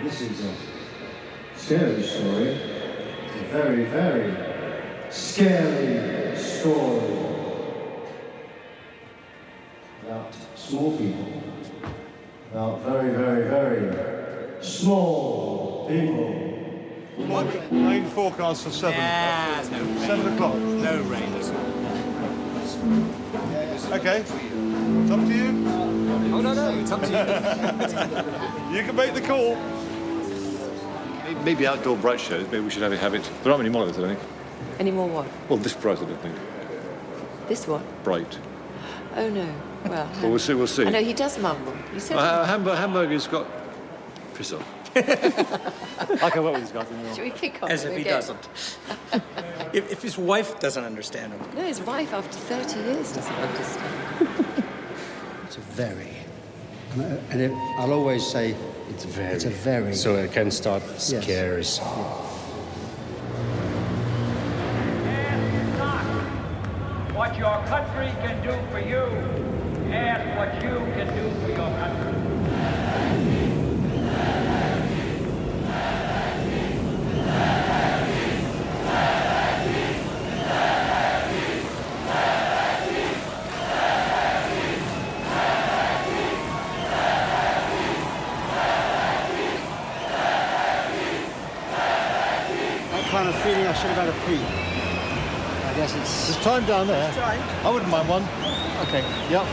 This is a scary story. It's a very, very scary story about small people. About very, very, very small people. Rain forecast for 7. Yeah, no rain. 7 o'clock. No rain at all. Okay. It's up to you. Oh, no, it's up to you. You can make the call. Maybe outdoor bright shows. Maybe we should have it. There aren't many more of us, I don't think. Any more what? Well, this bright, I don't think. This one? Bright. Oh, no. Well, Well, we'll see. We'll see. I know, he does mumble. He said... Hamburger's got... Piss off. I can work with this guy. Should we kick off? As if he again? doesn't. If his wife doesn't understand him. No, his wife, after 30 years, doesn't understand. It's a very... And I'll always say... It's very. It's a very... So it can start scary. Yes. What your country can do for you. Ask what you can do for your country. That kind of feeling I should have had a pee. I guess it's... There's time down there. I wouldn't mind one. Okay. Yep.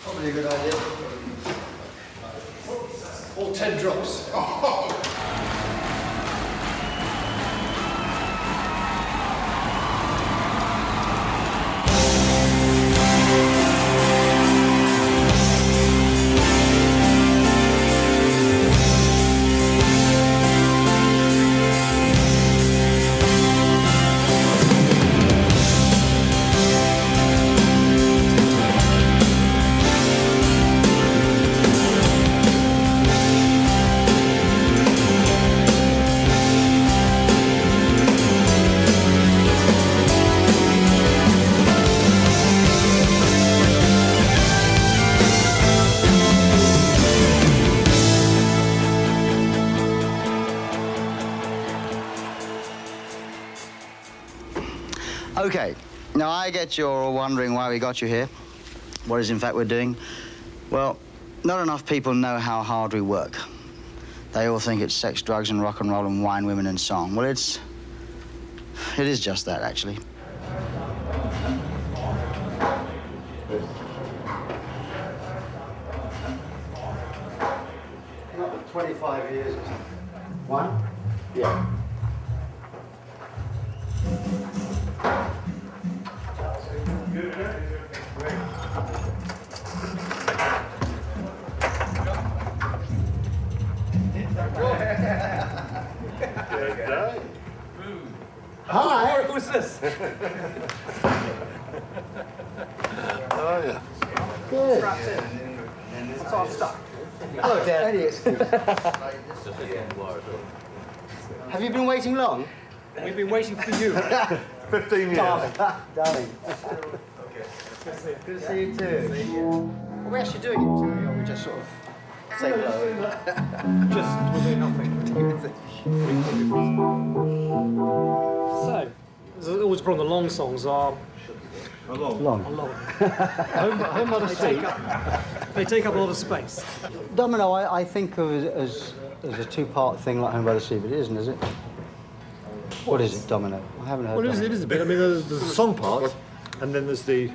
Probably a good idea. All 10 drops. Okay, now I get you're all wondering why we got you here. What is in fact we're doing? Well, not enough people know how hard we work. They all think it's sex, drugs, and rock and roll and wine, women, and song. Well, it is just that, actually. Not 25 years or something. One? Yeah. Hi! Who's this? Oh, yeah. Good. It's all stuck. Hello, Dad. Have you been waiting long? We've been waiting for you. 15 years. Darling. Good to see you too. Are we actually doing it today, or we just sort of say hello? Just we're doing nothing. So, there's always problem the long songs are Long. home by the sea. They take up a lot of space. Domino, I think of it as a two-part thing like Home by the Sea, but it isn't, is it? What is it, Domino? I haven't heard Well, Domino. it is a bit. I mean, there's the song part, and then there's the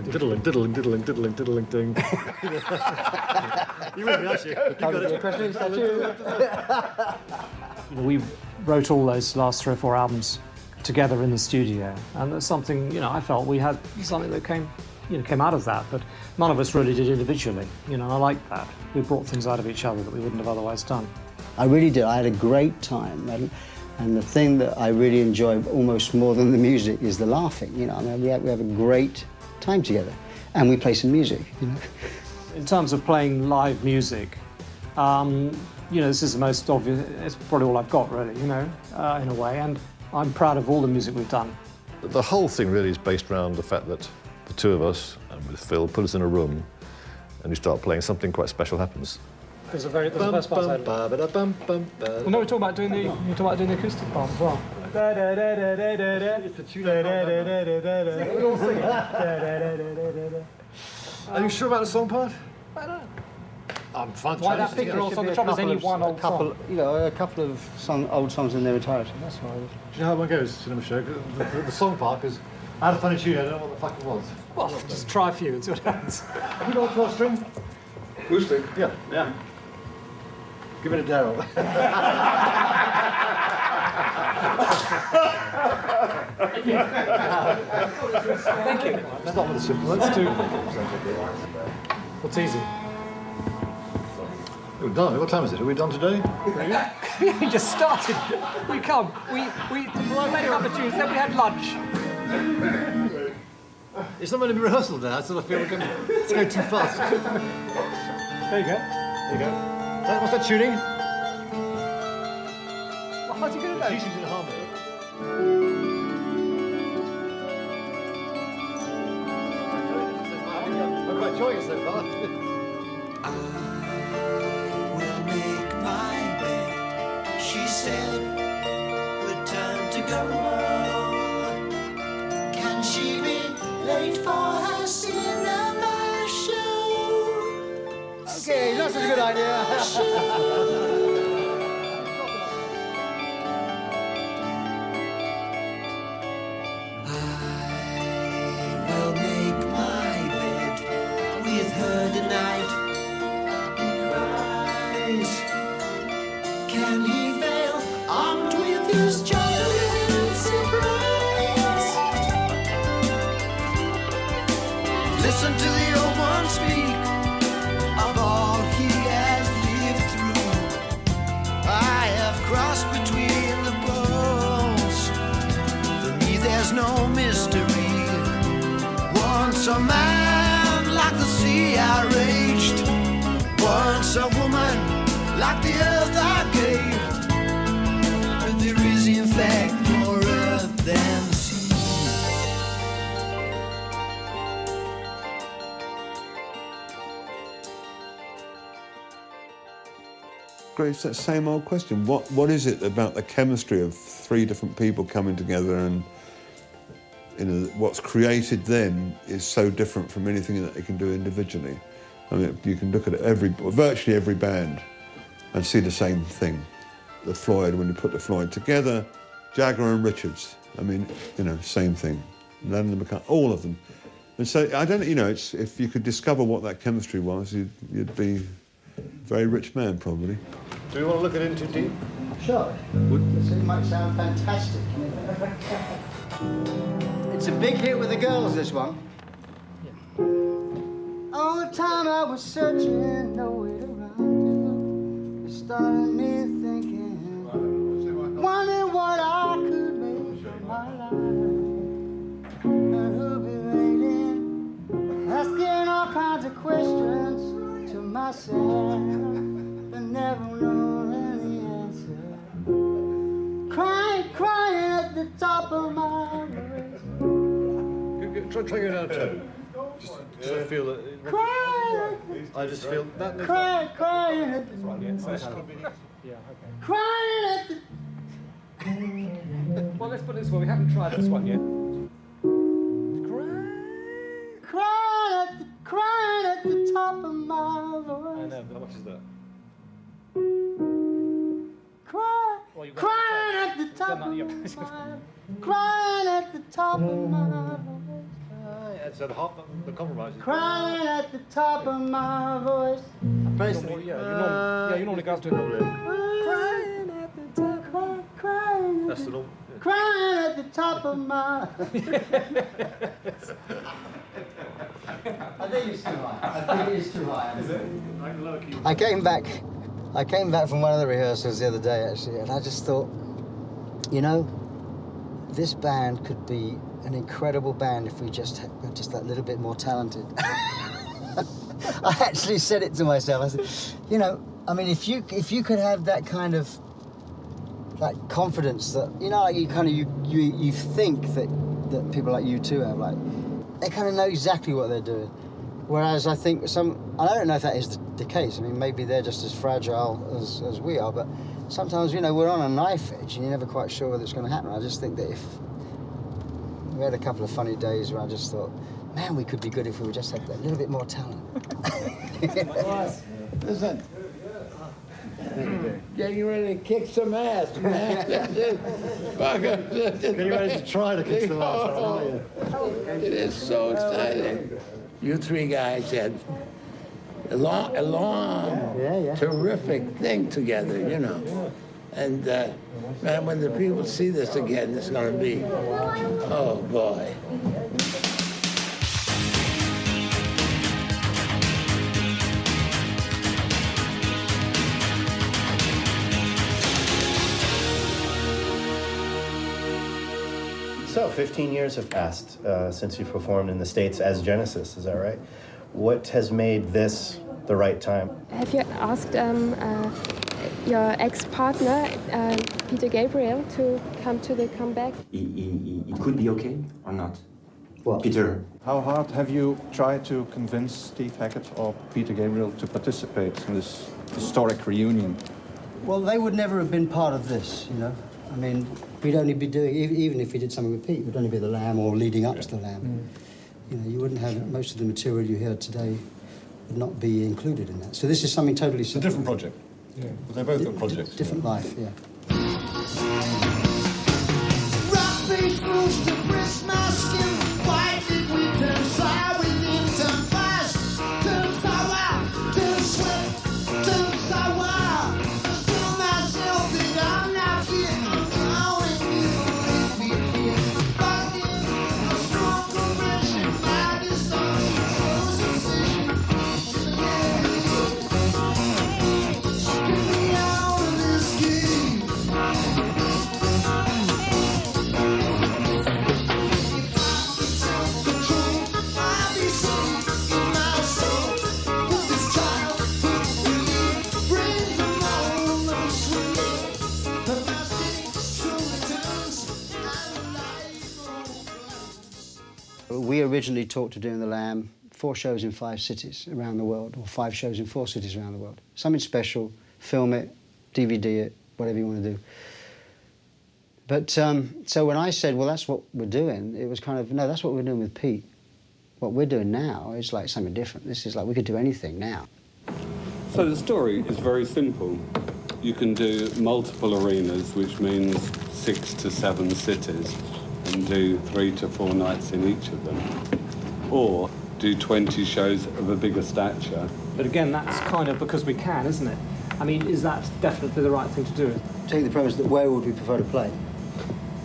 diddling, diddling, diddling, diddling, diddling, ding. You wouldn't be actually. You got it. We wrote all those last 3 or 4 albums together in the studio, and there's something, I felt we had something that came out of that, but none of us really did individually, and I like that. We brought things out of each other that we wouldn't have otherwise done. I really did. I had a great time. And the thing that I really enjoy almost more than the music is the laughing. I mean, we have a great time together. And we play some music, In terms of playing live music, this is the most obvious, it's probably all I've got really, in a way, and I'm proud of all the music we've done. the whole thing really is based around the fact that the two of us, and with Phil, put us in a room and you start playing, something quite special happens. There's a first part. Well, no, we're talking about doing the acoustic part as well. It's the tune. We all sing it. Are you sure about the song part? I don't know. I'm fine. Why that big? Also, the trouble is only one old song. You know, a couple of old songs in their entirety. That's why. Do you know how one goes, Cinema Show? The song part is, I had a funny tune, I don't know what the fuck it was. Well, just try a few and see what happens. Have you got a 12-string? Blue string? Yeah. Yeah. Give it a Daryl. Thank you. Let's start with the simple. Let's do. What's easy? We're done. What time is it? Are we done today? We just started. We come. We made a couple of tunes, then we had lunch. It's not meant to be rehearsal now, so I feel it's going too fast. There you go. There you go. What's that tuning? Well, how's he going to know? Teaching's in harmony. I'm quite enjoying it so far. Will make my bed. She said, good time to go. Can she be late for her cinema show? Okay, that's a good idea. Will make my bed with her tonight. He cries. Can he fail? Armed with his giant surprise. Listen to the old one speak of all he has lived through. I have crossed between the poles. For me, there's no mystery. Once a man like the sea I raged. Once a woman like the earth I gave. But there is in fact more earth than sea. Great, it's that same old question. What is it about the chemistry of three different people coming together, and what's created then is so different from anything that they can do individually? I mean, you can look at virtually every band and see the same thing. The Floyd, when you put the Floyd together, Jagger and Richards, I mean, same thing. Lennon and McCartney, all of them. And so, I don't, if you could discover what that chemistry was, you'd be a very rich man, probably. Do we want to look at it in too deep? Sure. It might sound fantastic. It's a big hit with the girls, this one. All the time I was searching, no way around you. It started me thinking, wondering what I could make of my life. And who'll be waiting, asking all kinds of questions to myself, but never knowing the answer. Crying at the top of my voice. Try going down a tone. Just I feel that. I just feel that. Crying at the. Crying at the. Well, let's put it this way. We haven't tried this one yet. Crying at the top of my voice. I know. How much is that? Crying at the top of my voice. Crying at the top of my voice. So the compromise is. Crying at the top of my voice. Basically, you normally go to it. Crying at the top. Crying. That's the normal. Crying at the top of my. I think it's too high. I think it is too high. Is it? I came back from one of the rehearsals the other day, actually, and I just thought, this band could be an incredible band if we just were just that little bit more talented. I actually said it to myself. I said, if you could have that kind of confidence that, you think that that people like you two have. Like, they kind of know exactly what they're doing. Whereas I think I don't know if that is the case. I mean, maybe they're just as fragile as we are, but sometimes, you know, we're on a knife edge and you're never quite sure whether it's going to happen. I just think that if we had a couple of funny days where I just thought, man, we could be good if we just had a little bit more talent. Listen. Getting ready to kick some ass, man. Getting ready to try to kick some ass, aren't you? It is so exciting. You three guys had a long, terrific thing together, you know. And, man, when the people see this again, it's going to be, oh, boy. So, 15 years have passed since you performed in the States as Genesis, is that right? What has made this the right time? Have you asked your ex-partner, Peter Gabriel, to come to the comeback? It could be okay or not? What? Peter. How hard have you tried to convince Steve Hackett or Peter Gabriel to participate in this historic reunion? Well, they would never have been part of this, you know. I mean, we'd only be doing, even if we did something with Pete, it would only be The Lamb or leading up to The Lamb. You know, you wouldn't have, most of the material you heard today would not be included in that. So this is something totally separate. It's a different project. Yeah. But they're both got projects. Different life, yeah. Rock face rose to press my skin. Why did we turn sour within, turn fast, turn sour, turn sweat, turn sour? Still myself and I'm not here. I'm going to be here. Back in a strong convention, my distance, close decision. Get me out of this game. We originally talked of doing The Lamb, 4 shows in 5 cities around the world, or 5 shows in 4 cities around the world. Something special, film it, DVD it, whatever you want to do. But, so when I said, well, that's what we're doing, it was kind of, no, that's what we're doing with Pete. What we're doing now is like something different. This is like, we could do anything now. So the story is very simple. You can do multiple arenas, which means 6 to 7 cities, and do 3 to 4 nights in each of them. Or do 20 shows of a bigger stature. But again, that's kind of because we can, isn't it? I mean, is that definitely the right thing to do? Take the premise that where would we prefer to play?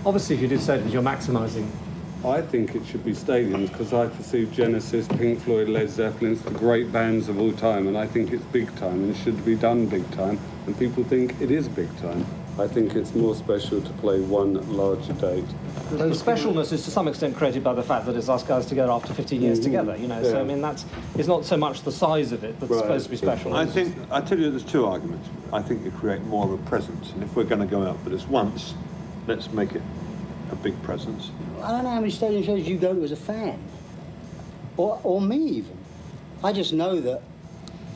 Obviously, if you do stadiums, you're maximising. I think it should be stadiums because I perceive Genesis, Pink Floyd, Led Zeppelin, it's the great bands of all time, and I think it's big time and it should be done big time, and people think it is big time. I think it's more special to play one larger date. The specialness is to some extent created by the fact that it's us guys together after 15 years together, you know, so I mean, it's not so much the size of it that's supposed to be special. I tell you there's 2 arguments. I think you create more of a presence, and if we're going to go out for this once, let's make it a big presence. I don't know how many stadium shows you go to as a fan, or me even. I just know that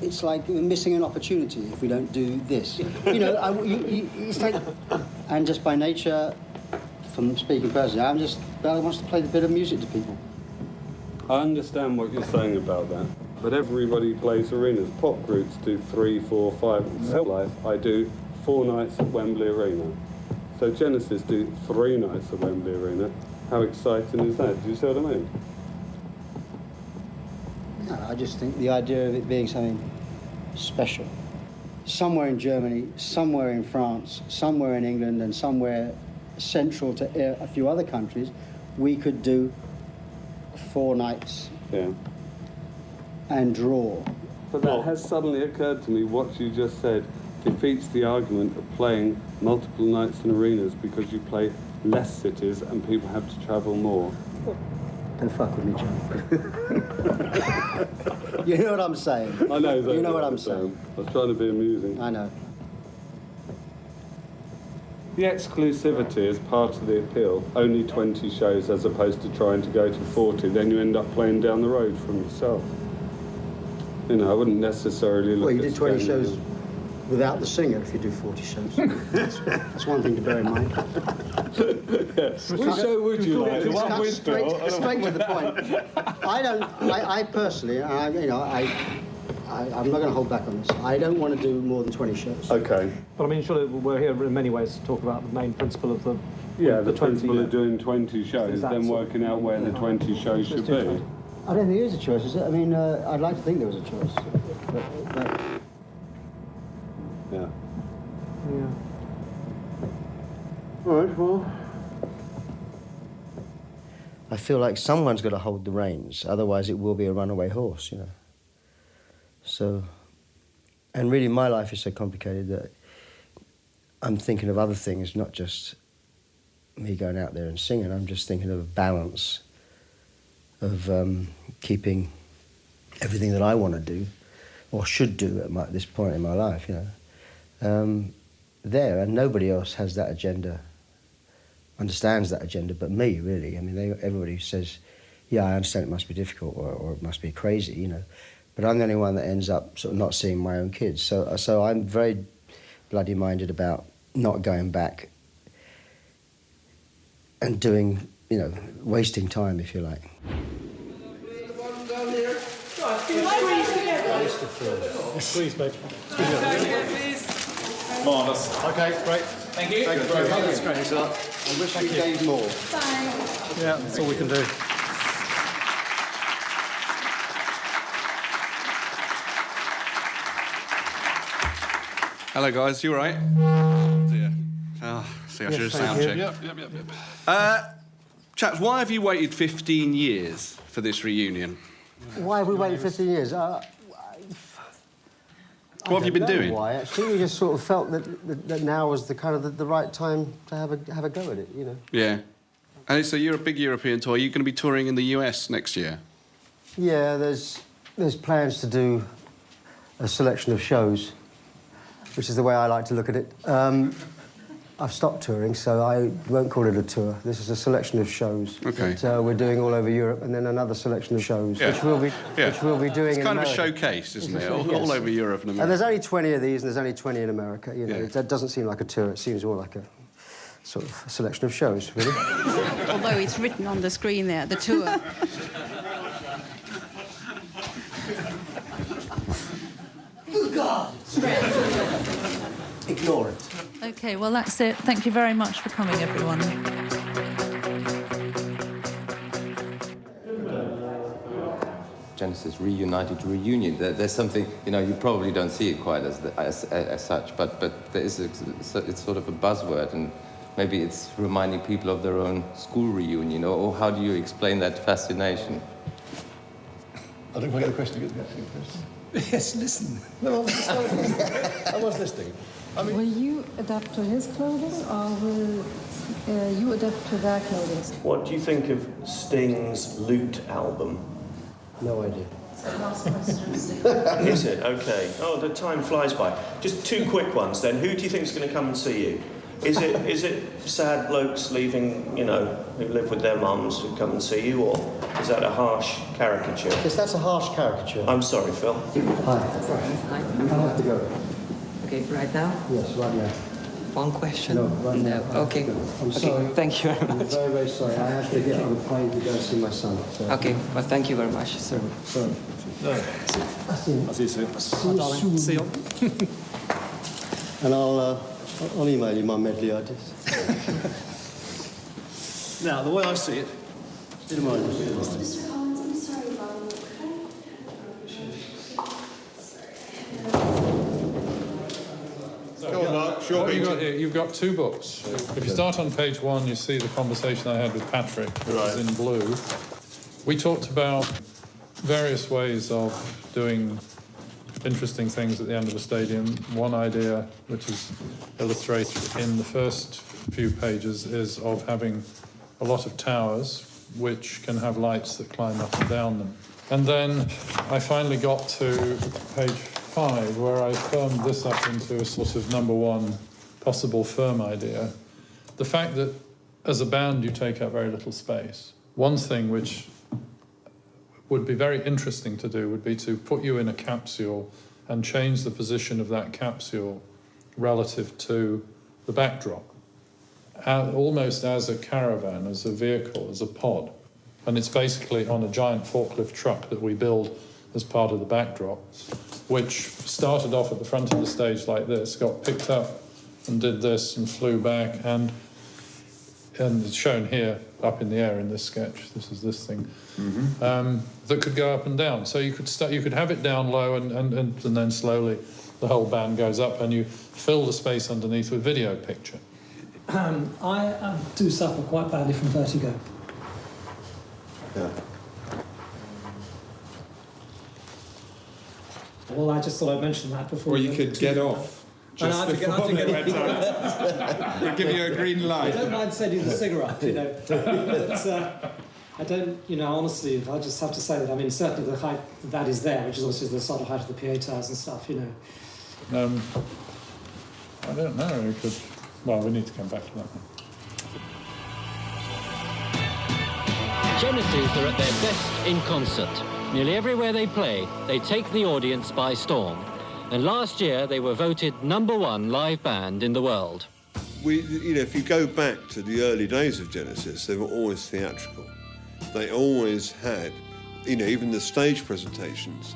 it's like we're missing an opportunity if we don't do this. You know, it's like, and just by nature, from speaking personally, I want to play the bit of music to people. I understand what you're saying about that, but everybody plays arenas. Pop groups do 3, 4, 5. Life, I do 4 nights at Wembley Arena. So Genesis do 3 nights at Wembley Arena. How exciting is that? Do you see what I mean? No, I just think the idea of it being something special. Somewhere in Germany, somewhere in France, somewhere in England, and somewhere central to a few other countries, we could do 4 nights and draw. But that has suddenly occurred to me, what you just said defeats the argument of playing multiple nights in arenas because you play less cities and people have to travel more. Don't fuck with me, John. You know what I'm saying? I know exactly. You know what I'm saying. I was trying to be amusing. I know. The exclusivity is part of the appeal. Only 20 shows as opposed to trying to go to 40. Then you end up playing down the road from yourself. You know, I wouldn't necessarily look Well, you at did 20 Scandal. shows without the singer if you do 40 shows. That's one thing to bear in mind. Which show would you like? The one with straight to the point. I personally, I'm not going to hold back on this. I don't want to do more than 20 shows. Okay. But I mean, surely we're here in many ways to talk about the main principle of the... Yeah, the 20, principle of doing 20 shows, That's then all. working out where the 20 shows should be. I don't think there is a choice, is it? I mean, I'd like to think there was a choice. But Yeah. yeah. All right, well... I feel like someone's got to hold the reins, otherwise it will be a runaway horse, you know. So, and really my life is so complicated that I'm thinking of other things, not just me going out there and singing. I'm just thinking of a balance of keeping everything that I want to do, or should do at this point in my life, you know, there, and nobody else has that agenda, understands that agenda but me, really. I mean, everybody says, yeah, I understand it must be difficult or it must be crazy, you know, but I'm the only one that ends up sort of not seeing my own kids. So I'm very bloody minded about not going back and doing, you know, wasting time, if you like. Please, babe. Marvellous. Okay, great. Thank you. Thank you very much. That's great. I wish we gave more. Yeah, that's all we can do. Hello, guys. You all right? Oh, dear. Oh, see, I should have sound checked. Yep. Chaps, why have you waited 15 years for this reunion? Why have we waited 15 years? What have you been doing? Why? Actually, we just sort of felt that now was the kind of the right time to have a go at it, you know. Yeah. And so you're a big European tour. Are you going to be touring in the US next year? Yeah, there's plans to do a selection of shows, which is the way I like to look at it. I've stopped touring, so I won't call it a tour. This is a selection of shows that we're doing all over Europe, and then another selection of shows, which we'll be doing it's in kind America. of a showcase, isn't it? All over Europe and America. And there's only 20 of these, and there's only 20 in America. You know, that doesn't seem like a tour. It seems more like a sort of selection of shows, really. Although it's written on the screen there, the tour. Good God! Ignore it. OK, well, that's it. Thank you very much for coming, everyone. Genesis reunited reunion. There's something, you know, you probably don't see it quite as such, but there is it's sort of a buzzword, and maybe it's reminding people of their own school reunion. Or how do you explain that fascination? I don't quite get the question. Yes, listen. No, I was listening. I mean, will you adapt to his clothing, or will you adapt to their clothing? What do you think of Sting's Loot album? No idea. Is it? Okay. Oh, the time flies by. Just two quick ones then. Who do you think is going to come and see you? Is it sad blokes leaving, you know, who live with their mums who come and see you, or is that a harsh caricature? Yes, that's a harsh caricature. I'm sorry, Phil. Hi. I have to go. Okay, right now? Yes, right now. One question? No, right now. Okay. I'm sorry. Thank you very I'm much. very, very sorry. I have to get on a plane to go see my son. So. Okay, well, thank you very much, sir. Sorry. I'll see you soon. See you soon. See you. And I'll email you my medley ideas. Now, the way I see it... Did you mind? Mr. Collins, I'm sorry about What you got here, you've got two books. If you start on page 1, you see the conversation I had with Patrick, which is in blue. We talked about various ways of doing interesting things at the end of a stadium. One idea, which is illustrated in the first few pages, is of having a lot of towers which can have lights that climb up and down them. And then I finally got to page 5, where I firmed this up into a sort of number 1 possible firm idea, the fact that as a band you take up very little space. One thing which would be very interesting to do would be to put you in a capsule and change the position of that capsule relative to the backdrop, almost as a caravan, as a vehicle, as a pod. And it's basically on a giant forklift truck that we build as part of the backdrop, which started off at the front of the stage like this, got picked up and did this and flew back, and it's shown here up in the air in this sketch. This is this thing that could go up and down. So you could have it down low, and then slowly the whole band goes up, and you fill the space underneath with video picture. I do suffer quite badly from vertigo. Yeah. Well, I just thought I'd mention that before. Or you could get off. Just before they went out. We'll give you a green light. I don't mind sending the cigarette, you know. But, I don't, you know, honestly, I just have to say that, I mean, certainly the height that is there, which is obviously the sort of height of the PA towers and stuff, you know. I don't know. We could. Well, we need to come back to that one. Genesis are at their best in concert. Nearly everywhere they play, they take the audience by storm. And last year, they were voted #1 live band in the world. If you go back to the early days of Genesis, they were always theatrical. They always had, even the stage presentations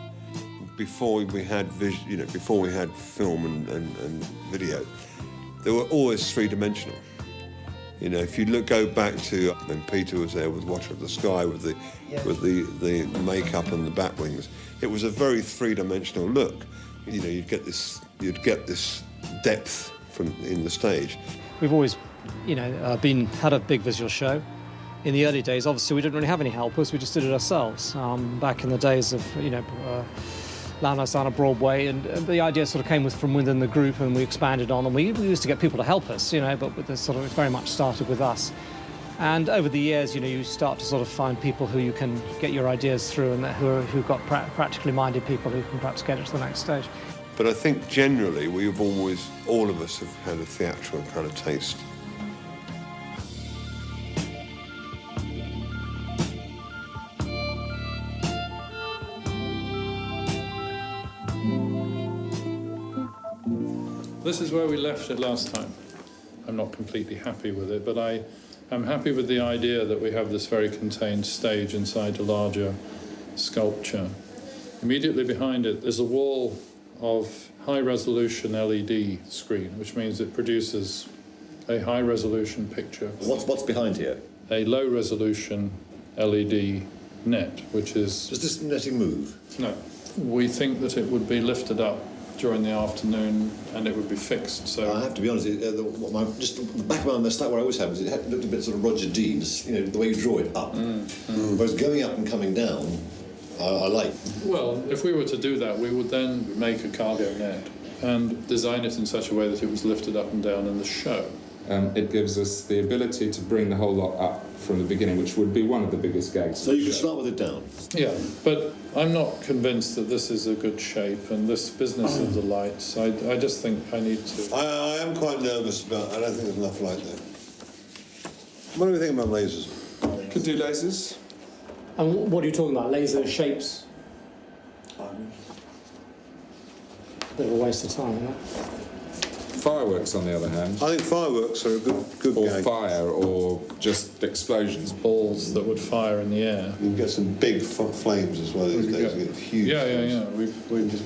before we had before we had film and video, they were always three-dimensional. If you go back to when Peter was there with Watcher of the Sky with the makeup and the bat wings, it was a very three-dimensional look. You'd get this depth in the stage. We've always, had a big visual show. In the early days, obviously, we didn't really have any helpers. We just did it ourselves. Back in the days of, Loudhouse on Broadway, and the idea sort of came from within the group, and we expanded on, and we used to get people to help us, but with this it very much started with us. And over the years, you start to sort of find people who you can get your ideas through, and who've got practically minded people who can perhaps get it to the next stage. But I think generally all of us have had a theatrical kind of taste. This is where we left it last time. I'm not completely happy with it, but I am happy with the idea that we have this very contained stage inside a larger sculpture. Immediately behind it is a wall of high-resolution LED screen, which means it produces a high-resolution picture. What's behind here? A low-resolution LED net, which is... Does this netting move? No. We think that it would be lifted up during the afternoon and it would be fixed. So I have to be honest, just the back of my mind, where I always had was it looked a bit sort of Roger Dean's, the way you draw it up. Whereas going up and coming down, I like. Well, if we were to do that, we would then make a cargo net and design it in such a way that it was lifted up and down in the show. It gives us the ability to bring the whole lot up from the beginning, which would be one of the biggest gags. So you can start with it down? Yeah, but I'm not convinced that this is a good shape, and this business of the lights, I just think I need to... I am quite nervous about... I don't think there's enough light there. What do we think about lasers? Could do lasers. And what are you talking about? Laser shapes? Bit of a waste of time, isn't it? Fireworks, on the other hand. I think fireworks are a good or gag. Fire, or just explosions. Balls that would fire in the air. You can get some big flames as well these days. You get huge. Yeah. We've just...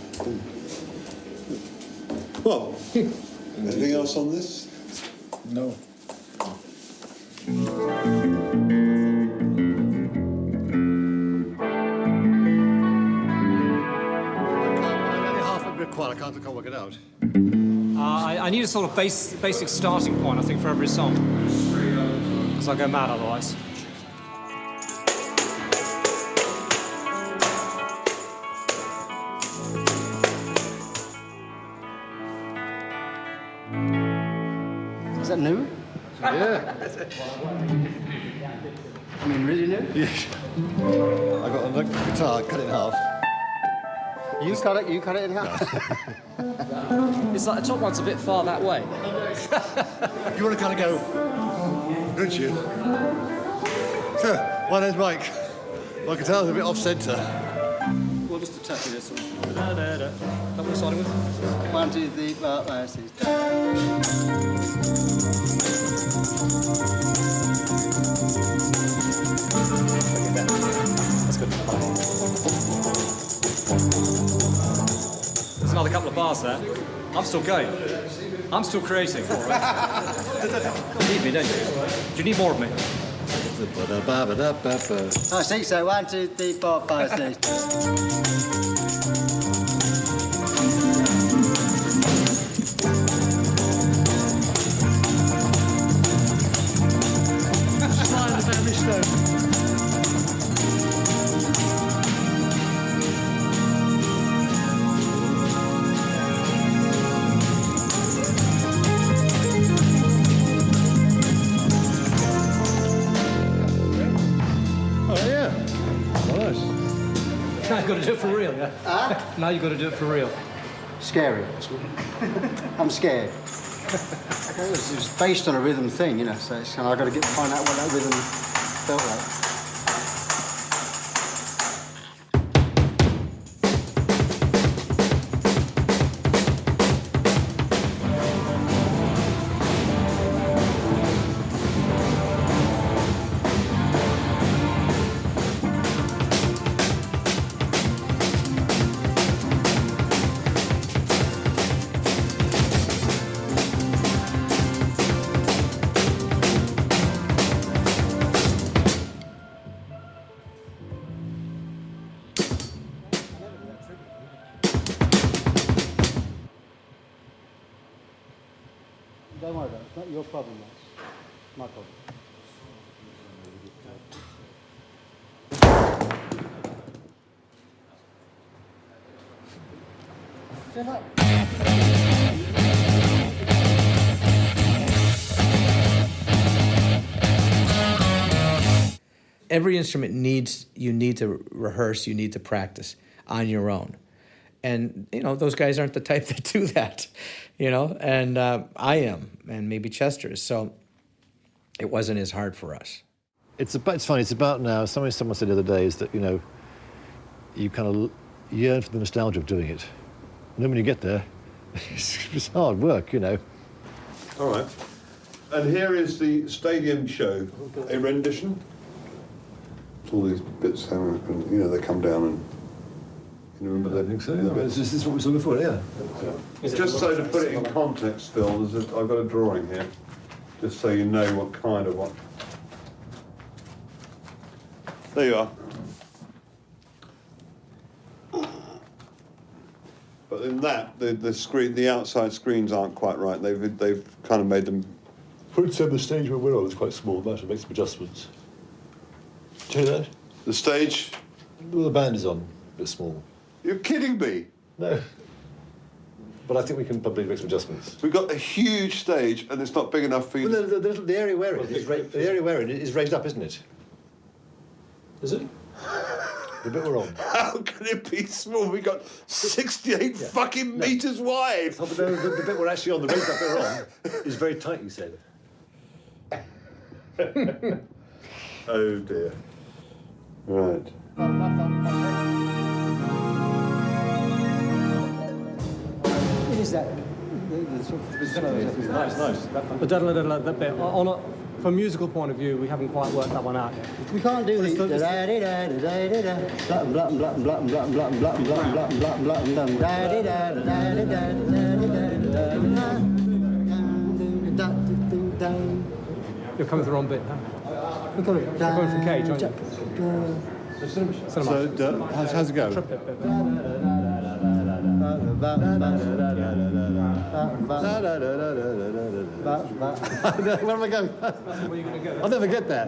Well, anything else on this? No. I can't work it out. I need a sort of basic starting point, I think, for every song. Because I'll go mad otherwise. Is that new? Yeah. I mean, really new? Yeah. I got a guitar, cut it in half. You cut it in half. It's like the top one's a bit far that way. You want to kind of go, don't you? So, my name's Mike. My guitar's a bit off-centre. Well, just a touch of this one. That one starting with? 1, 2, 3, 4, 5, 6. That's good. There's another couple of bars there. I'm still going. I'm still creating. You need me, don't you? Do you need more of me? I think so. 1, 2, 3, 4, 5, 6. Now you've got to do it for real, yeah? Huh? Now you've got to do it for real. Scary. I'm scared. It's based on a rhythm thing, you know, so it's kind of, I've got to find out what that rhythm felt like. Don't worry about it. It's not your problem, Max. It's my problem. Fill up. Every instrument you need to rehearse, you need to practice on your own. And, you know, those guys aren't the type that do that, you know, and I am, and maybe Chester is, so it wasn't as hard for us. It's funny, it's about now, someone said the other day is that, you know, you kind of yearn for the nostalgia of doing it. And then when you get there, it's hard work, you know. All right. And here is the stadium show, a rendition. All these bits, you know, they come down and... You remember that? I think so, yeah. This is what we saw before, yeah. Just so to put it in context, Phil, I've got a drawing here, just so you know what kind of what. There you are. But in that, the outside screens aren't quite right. They've kind of made them. For example, the stage where we're on is quite small. Might have to make some adjustments. Do you hear that? The stage? Well, the band is on, a bit small. You're kidding me? No. But I think we can probably make some adjustments. We've got a huge stage, and it's not big enough for you. Well, the area we're in is raised up, isn't it? Is it? The bit we're on. How can it be small? We got 68 fucking metres wide. Oh, but the bit we're actually on, the raised up bit we're on, is very tight, you said. Oh dear. Right. It is that. Nice. But that bit, from a musical point of view, we haven't quite worked that one out yet. We can't do the You're coming to the wrong bit now. You're coming from Cage, aren't you? So, how's it go? Where am I going? Where are you going to go? I'll never get there.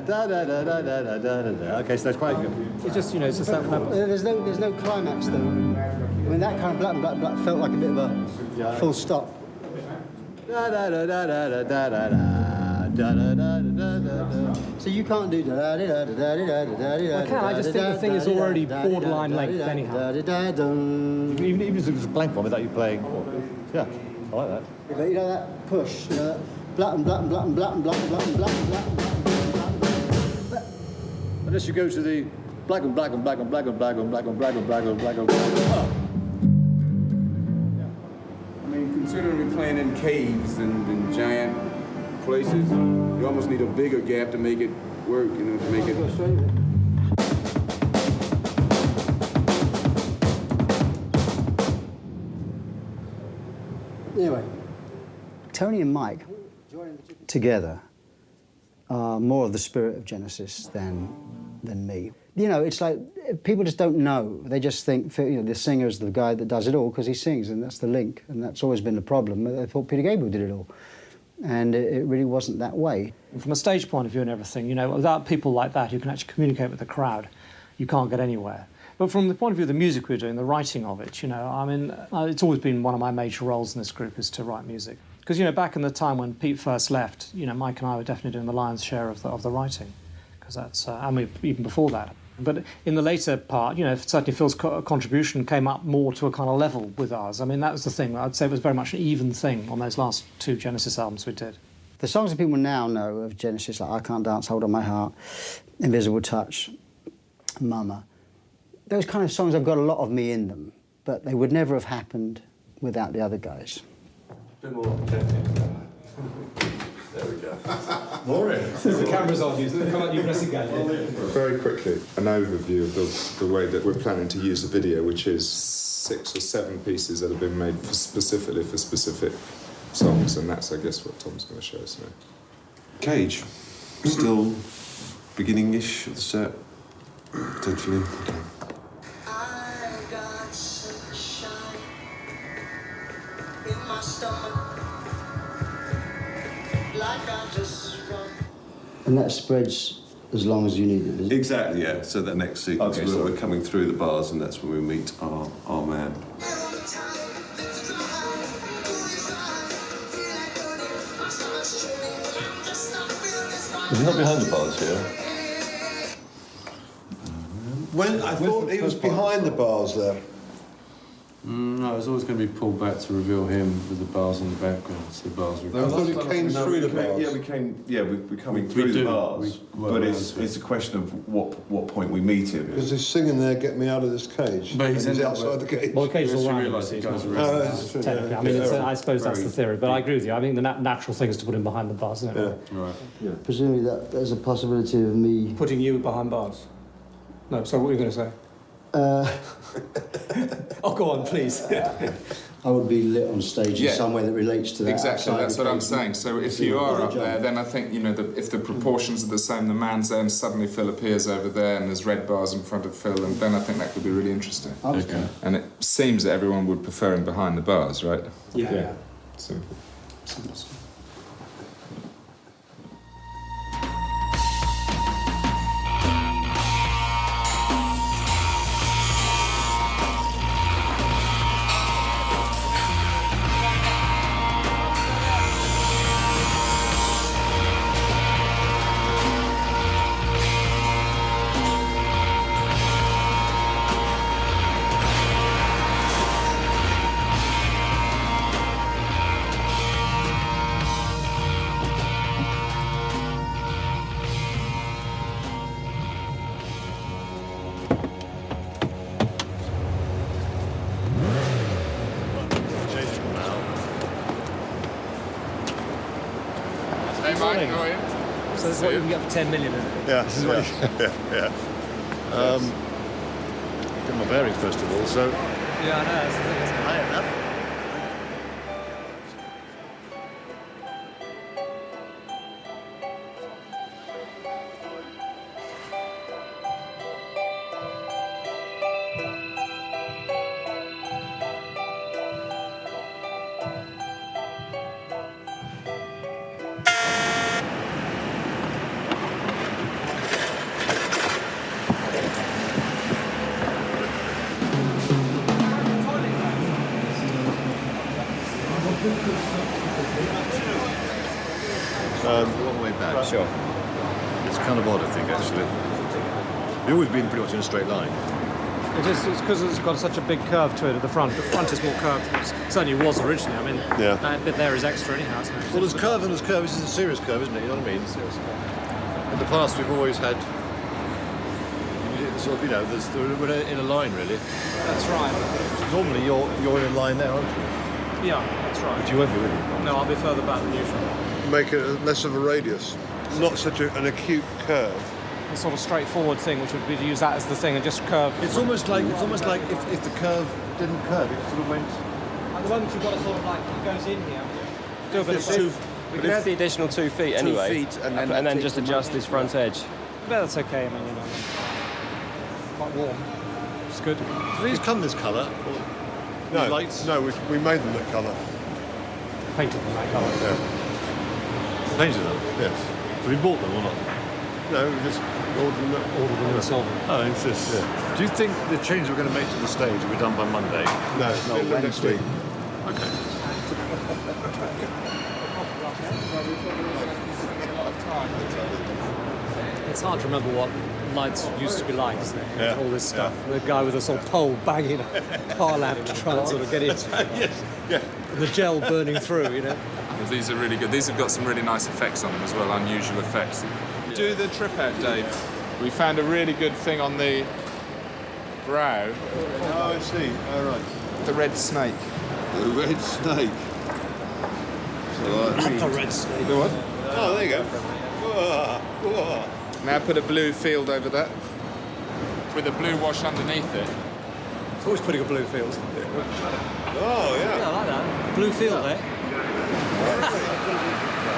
Okay, so that's quite good. It's just, you know, it's just that. There's no climax though. I mean, that kind of blah blah blah felt like a bit of a full stop. So you can't do da da da da da da da da. I can. I just think the thing is already borderline length anyhow. Even if it's a blank one without you playing. Yeah, I like that. But you know that push, you know that blat and blat and blat and blat and blat and blat and blat and blat and blat and blat. Unless you go to the black and black and black and black and black and black and black and black and black and black. I mean, considering we're playing in caves and in giant places, you almost need a bigger gap to make it work, you know, to make it. Anyway, Tony and Mike together are more of the spirit of Genesis than me. You know, it's like people just don't know. They just think, you know, the singer's the guy that does it all because he sings, and that's the link, and that's always been the problem. They thought Peter Gabriel did it all, and it really wasn't that way. From a stage point of view and everything, you know, without people like that who can actually communicate with the crowd, you can't get anywhere. But from the point of view of the music we're doing, the writing of it, you know, I mean, it's always been one of my major roles in this group is to write music. Because, you know, back in the time when Pete first left, you know, Mike and I were definitely doing the lion's share of the writing, because that's, I mean, even before that. But in the later part, you know, certainly Phil's contribution came up more to a kind of level with ours. I mean, that was the thing. I'd say it was very much an even thing on those last 2 Genesis albums we did. The songs that people now know of Genesis, like I Can't Dance, Hold On My Heart, Invisible Touch, Mama, those kind of songs have got a lot of me in them, but they would never have happened without the other guys. A bit more objective. There we go. Maureen. The camera's on you, so come on, you press again. Very quickly, an overview of the way that we're planning to use the video, which is 6 or 7 pieces that have been made specifically for specific songs, and that's, I guess, what Tom's going to show us now. Cage, still beginning-ish of the set, potentially. Okay. And that spreads as long as you need it, does it? Exactly, yeah. So that next sequence, we're coming through the bars, and that's when we meet our man. Was he not behind the bars here? When I thought he was behind the bars there. No, it was always going to be pulled back to reveal him with the bars in the background. So the bars were. I thought he came through the bars. Yeah, we came. Yeah, we're coming through the bars. But it's a question of what point we meet him. Because he's singing there, "Get me out of this cage." But he's outside the cage. Well, the cage is all around. Technically, I mean, I suppose that's the theory. But I agree with you. I think the natural thing is to put him behind the bars, isn't it? Yeah. Right. Yeah. Presumably there's a possibility of me putting you behind bars. No, so what were you going to say? Oh, go on, please. I would be lit on stage in some way that relates to that. Exactly, that's what I'm saying. So if you are up there, then I think, you know, if the proportions are the same, the man's there and suddenly Phil appears over there and there's red bars in front of Phil, and then I think that could be really interesting. Okay. And it seems that everyone would prefer him behind the bars, right? Yeah. Simple. So this is what you can get for 10 million, isn't it? Yeah, this is what yeah. Get my bearings first of all, so... Yeah, I know, that's the thing, isn't it? High enough. One way back. Sure. It's kind of odd, I think, actually. You've always been pretty much in a straight line. It is, it's because it's got such a big curve to it at the front. The front is more curved. It certainly was originally. I mean, that bit there is extra anyhow, isn't it? Well, there's curve and there's curve. This is a serious curve, isn't it? You know what I mean? Serious curve. In the past, we've always had sort of, you know, we're in a line, really. That's right. Normally, you're in a line there, aren't you? Yeah, that's right. But you won't be, will you? No, I'll be further back than usual. Make it less of a radius, not such an acute curve. A sort of straightforward thing, which would be to use that as the thing and just curve. It's almost like if the curve didn't curve, it sort of went. At the moment, you've got a sort of like it goes in here. Do a bit of we can have the additional 2 feet anyway, 2 feet and then just adjust this front edge. But that's okay. I mean, you know, quite warm. It's good. Do these come this colour? No, lights? No, we made them that colour. Painted them that colour. Yeah. Painted them? Yes. Have we bought them or not? No, we just ordered them and sold them. Oh, it's just. Yeah. Do you think the change we're going to make to the stage will be done by Monday? No, Wednesday. Okay. It's hard to remember what lights used to be like, isn't it? Yeah. All this stuff. The guy with a sort of pole banging a car lamp to try and sort of get it. Yes. Yeah. The gel burning through, you know. Well, these are really good. These have got some really nice effects on them as well, unusual effects. Do the trip out, Dave. We found a really good thing on the brow. Oh, I see. All right. The red snake. The red snake. The red snake. The what? Oh, there you go. Whoa, whoa. Now put a blue field over that with a blue wash underneath it. It's always putting a blue field. Oh, yeah. Yeah, I like that. Blue field there.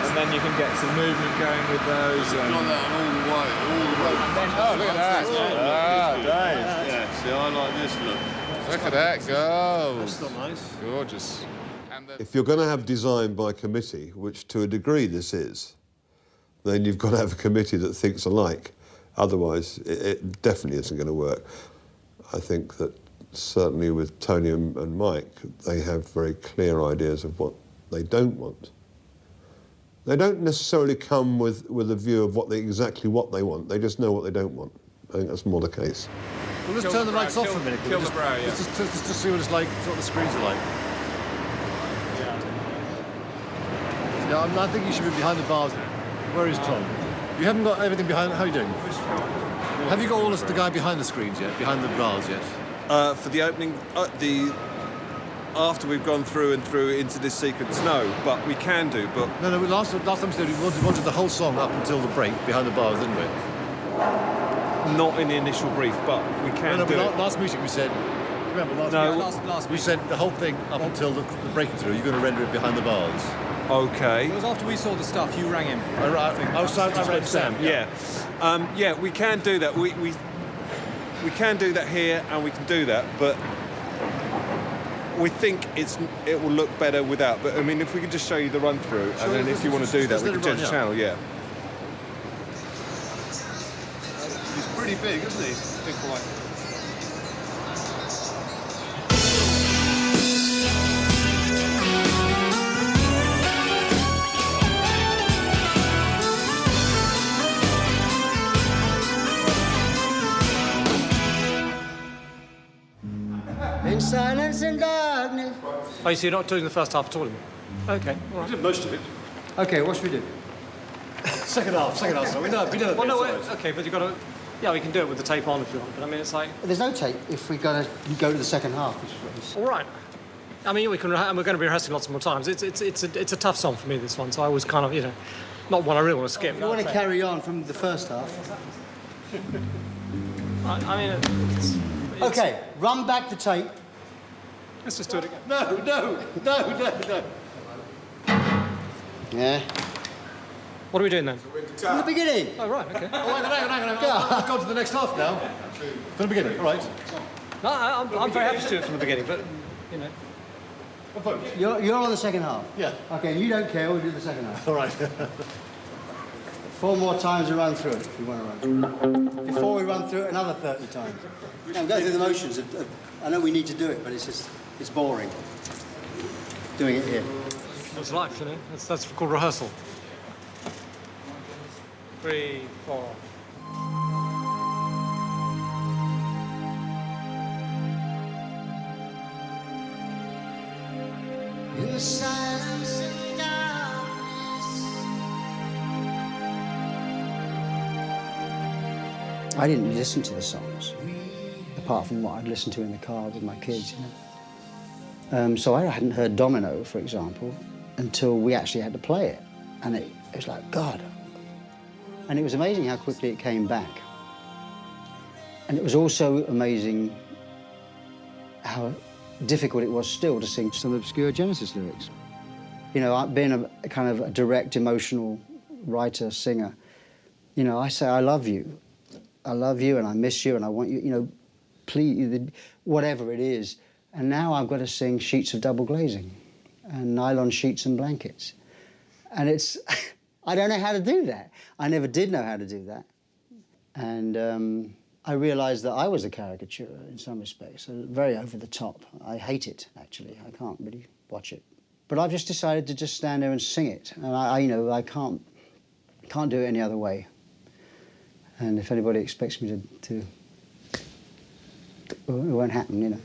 And then you can get some movement going with those. Got that all the way. Oh, look at that. Ah, Dave. Yeah, see, I like this look. Look at that go. That's not nice. Gorgeous. If you're going to have design by committee, which to a degree this is, then you've got to have a committee that thinks alike. Otherwise, it definitely isn't going to work. I think that certainly with Tony and Mike, they have very clear ideas of what they don't want. They don't necessarily come with a view of exactly what they want. They just know what they don't want. I think that's more the case. Well, let's turn the lights off for a minute. Kill the brow, yeah. Just to see what it's like, what the screens are like. Yeah, I think you should be behind the bars. Where is Tom? You haven't got everything behind. How are you doing? Have you got all the guy behind the screens yet? Behind the bars yet? For the opening, after we've gone through into this sequence, no, but we can do. But no. Last time we said we wanted the whole song up until the break behind the bars, didn't we? Not in the initial brief, but we can do it. Last meeting we said. Remember last we said the whole thing up until the breaking through. You're going to render it behind the bars. Okay. It was after we saw the stuff. You rang him. I rang Sam. Yeah. We can do that. We can do that here, and we can do that, but we think it will look better without. But I mean, if we could just show you the run through, and then if you want to do that, we can change the channel. Yeah. He's pretty big, isn't he? Big boy. In silence and darkness. Oh, so you're not doing the first half at all? Okay, all right. We did most of it. Okay, what should we do? Second half. So we know. Well, no, okay, but you've got to... Yeah, we can do it with the tape on if you want, but I mean, it's like... There's no tape if we go to the second half, which is what we said. All right. I mean, we're going to be rehearsing lots more times. It's a tough song for me, this one, so I was kind of, not one I really want to skip. You want to carry on from the first half? I mean, it's... Okay, run back the tape. Let's just do it again. No. Yeah. What are we doing then? From the beginning. Oh, right, okay. Oh, hang on. I've gone to the next half now. From the beginning, all right. No, I'm very happy to do it from the beginning, but, You're on the second half? Yeah. Okay, and you don't care, we'll do the second half. All right. 4 more times to run through it, if you want to run. Before we run through it another 30 times. I'm going through the motions. I know we need to do it, but it's boring. Doing it here. It's life, That's called rehearsal. 3, 4. In the silence and darkness. I didn't listen to the songs, apart from what I'd listened to in the car with my kids, you know. So I hadn't heard Domino, for example, until we actually had to play it. And it was like, God. And it was amazing how quickly it came back. And it was also amazing how difficult it was still to sing some obscure Genesis lyrics. You know, being a kind of a direct, emotional writer, singer, you know, I say, I love you, and I miss you, and I want you, you know, please, whatever it is. And now I've got to sing sheets of double glazing and nylon sheets and blankets. And it's, I don't know how to do that. I never did know how to do that. And I realised that I was a caricature in some respects, very over the top. I hate it, actually. I can't really watch it. But I've just decided to just stand there and sing it. And you know, I can't do it any other way. And if anybody expects me to well, it won't happen, you know.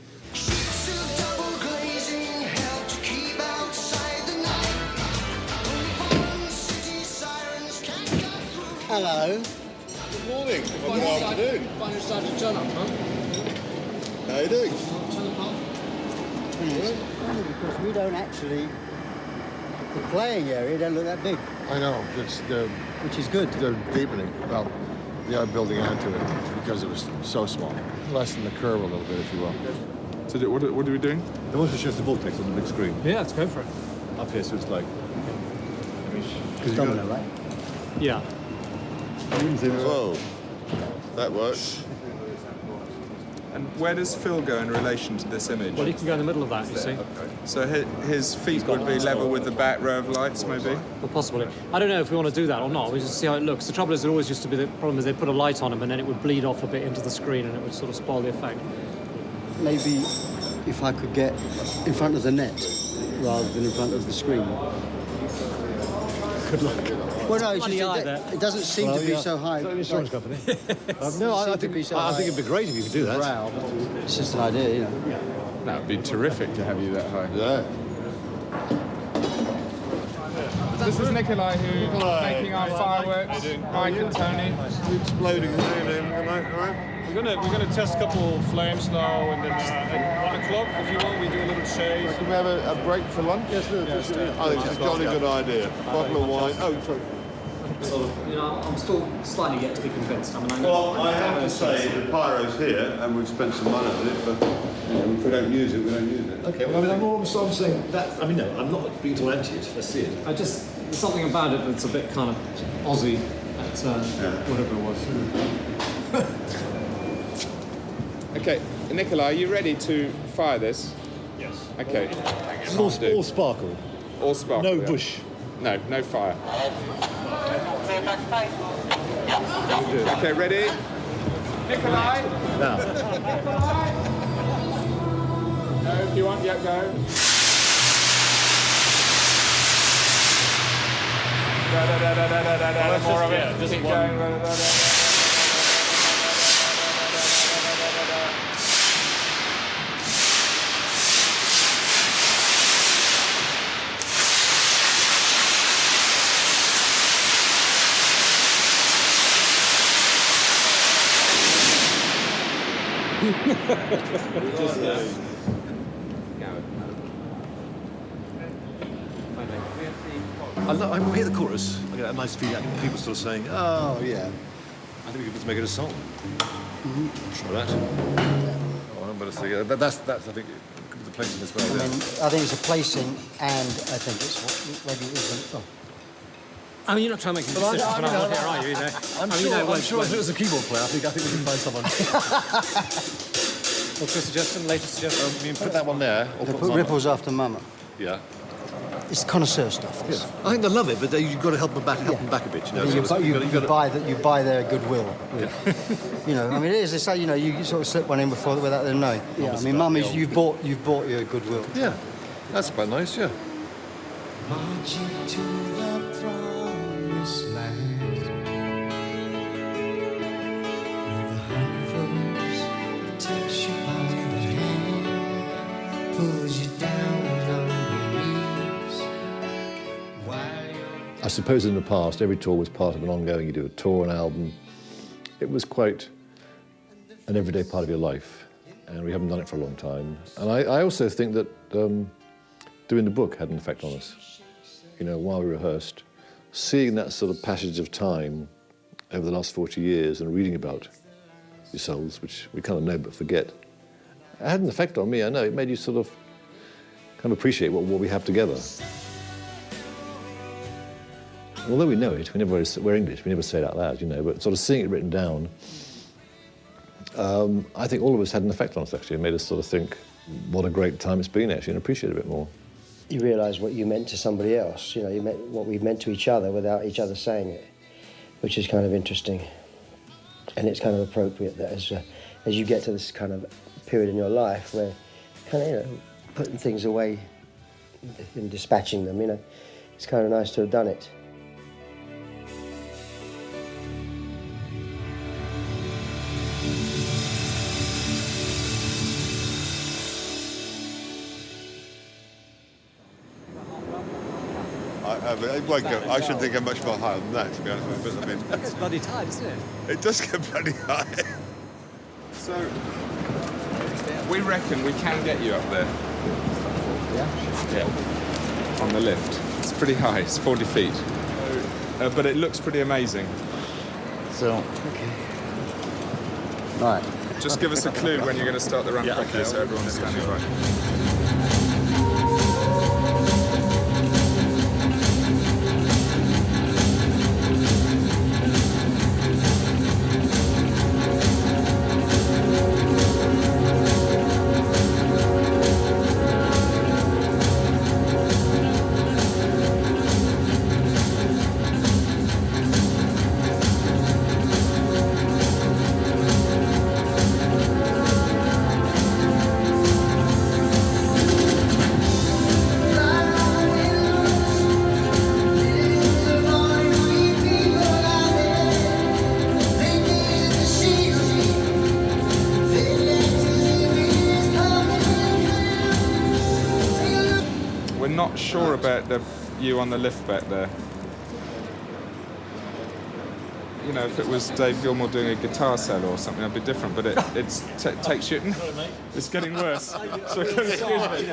Hello. Good morning. Well, good afternoon. Finally started to turn up, huh? How you doing? Only because we don't actually, the playing area don't look that big. I know, which is good. They're deepening, well, they are building onto it because it was so small. Lessen the curve a little bit, if you will. So what are we doing? They want to show the vortex on the big screen. Yeah, let's go for it. Up here, so it's like... It's Domino, right? Yeah. Whoa, that works. And where does Phil go in relation to this image? Well, he can go in the middle of that, you see. So his feet would be level with the back row of lights, maybe? Well, possibly. I don't know if we want to do that or not. We just see how it looks. The trouble is, there always used to be the problem is they put a light on him and then it would bleed off a bit into the screen and it would sort of spoil the effect. Maybe if I could get in front of the net rather than in front of the screen. Good luck. Well, no, it's just, it doesn't seem to be so high. Is that an insurance company? No, I think it'd be great if you could do that. Brow, it's just an idea, you know. Yeah. That would be terrific to have you that high. Yeah. This is Nikolai who's making our fireworks. Mike and Tony. Exploding right? We're gonna test a couple flames now, and then at 1 o'clock, if you want, we do a little shade. Can we have a break for lunch? Yes, I think it's a jolly good idea. Bottle of wine. Oh, sorry. You know, I'm still slightly yet to be convinced. I mean, Well, I have to say the pyro's here, and we've spent some money on it, but you know, if we don't use it, we don't use it. Okay, well, I mean, I'm saying that. I mean, no, I'm not being too anti it. Let's see it. there's something about it that's a bit kind of Aussie at whatever it was. Okay, Nikolai, are you ready to fire this? Yes. Okay. All sparkle. All sparkle. No yeah. bush. No fire. Okay, ready? Nikolai? Now. No, if you want, yeah, go. More of it. Keep going. I hear the chorus. I get a nice feeling. People sort of saying, "Oh yeah." I think we could just make it a song. Try that. Oh, but that's I think the place in this way. I mean, I think it's a placing, and I think it's maybe it isn't. Oh. I mean, you're not trying to make a decision when I'm not here, are you? I'm sure if it was a keyboard player, I think we can find someone. What's your suggestion? Latest suggestion? You put that one there. Or Put Ripples After Mama. Yeah. It's connoisseur stuff. Yeah. I think they love it, but you've got to help them back a bit. You know, you buy their goodwill. Yeah. You know, I mean, it is. It's like, you know, you sort of slip one in before without them knowing. Yeah. I mean, Mum, you've bought your goodwill. Yeah. That's quite nice. Yeah. Marching to the promised land. I suppose in the past, every tour was part of an ongoing, you do a tour, an album. It was quite an everyday part of your life, and we haven't done it for a long time. And I also think that doing the book had an effect on us. You know, while we rehearsed, seeing that sort of passage of time over the last 40 years and reading about yourselves, which we kind of know but forget, it had an effect on me. I know, it made you sort of kind of appreciate what we have together. Although we know it, we're English, we never say it out loud, you know, but sort of seeing it written down, I think all of us had an effect on us, actually. It made us sort of think what a great time it's been, actually, and appreciate it a bit more. You realise what you meant to somebody else, you know, you meant what we meant to each other without each other saying it, which is kind of interesting. And it's kind of appropriate that as you get to this kind of period in your life where kind of, you know, putting things away and dispatching them, you know, it's kind of nice to have done it. I should think I'm much more higher than that, to be honest with you. But I mean, It's bloody tight, isn't it? it does get bloody high. So, we reckon we can get you up there. Yeah? Yeah. On the lift. It's pretty high, it's 40 feet. But it looks pretty amazing. So, okay. Right. Just give us a clue when you're going to start the run quickly so everyone's standing by. Not sure about you on the lift back there. You know, if it was Dave Gilmour doing a guitar solo or something, that'd be different. But it's take shooting. It's getting worse. So excuse me.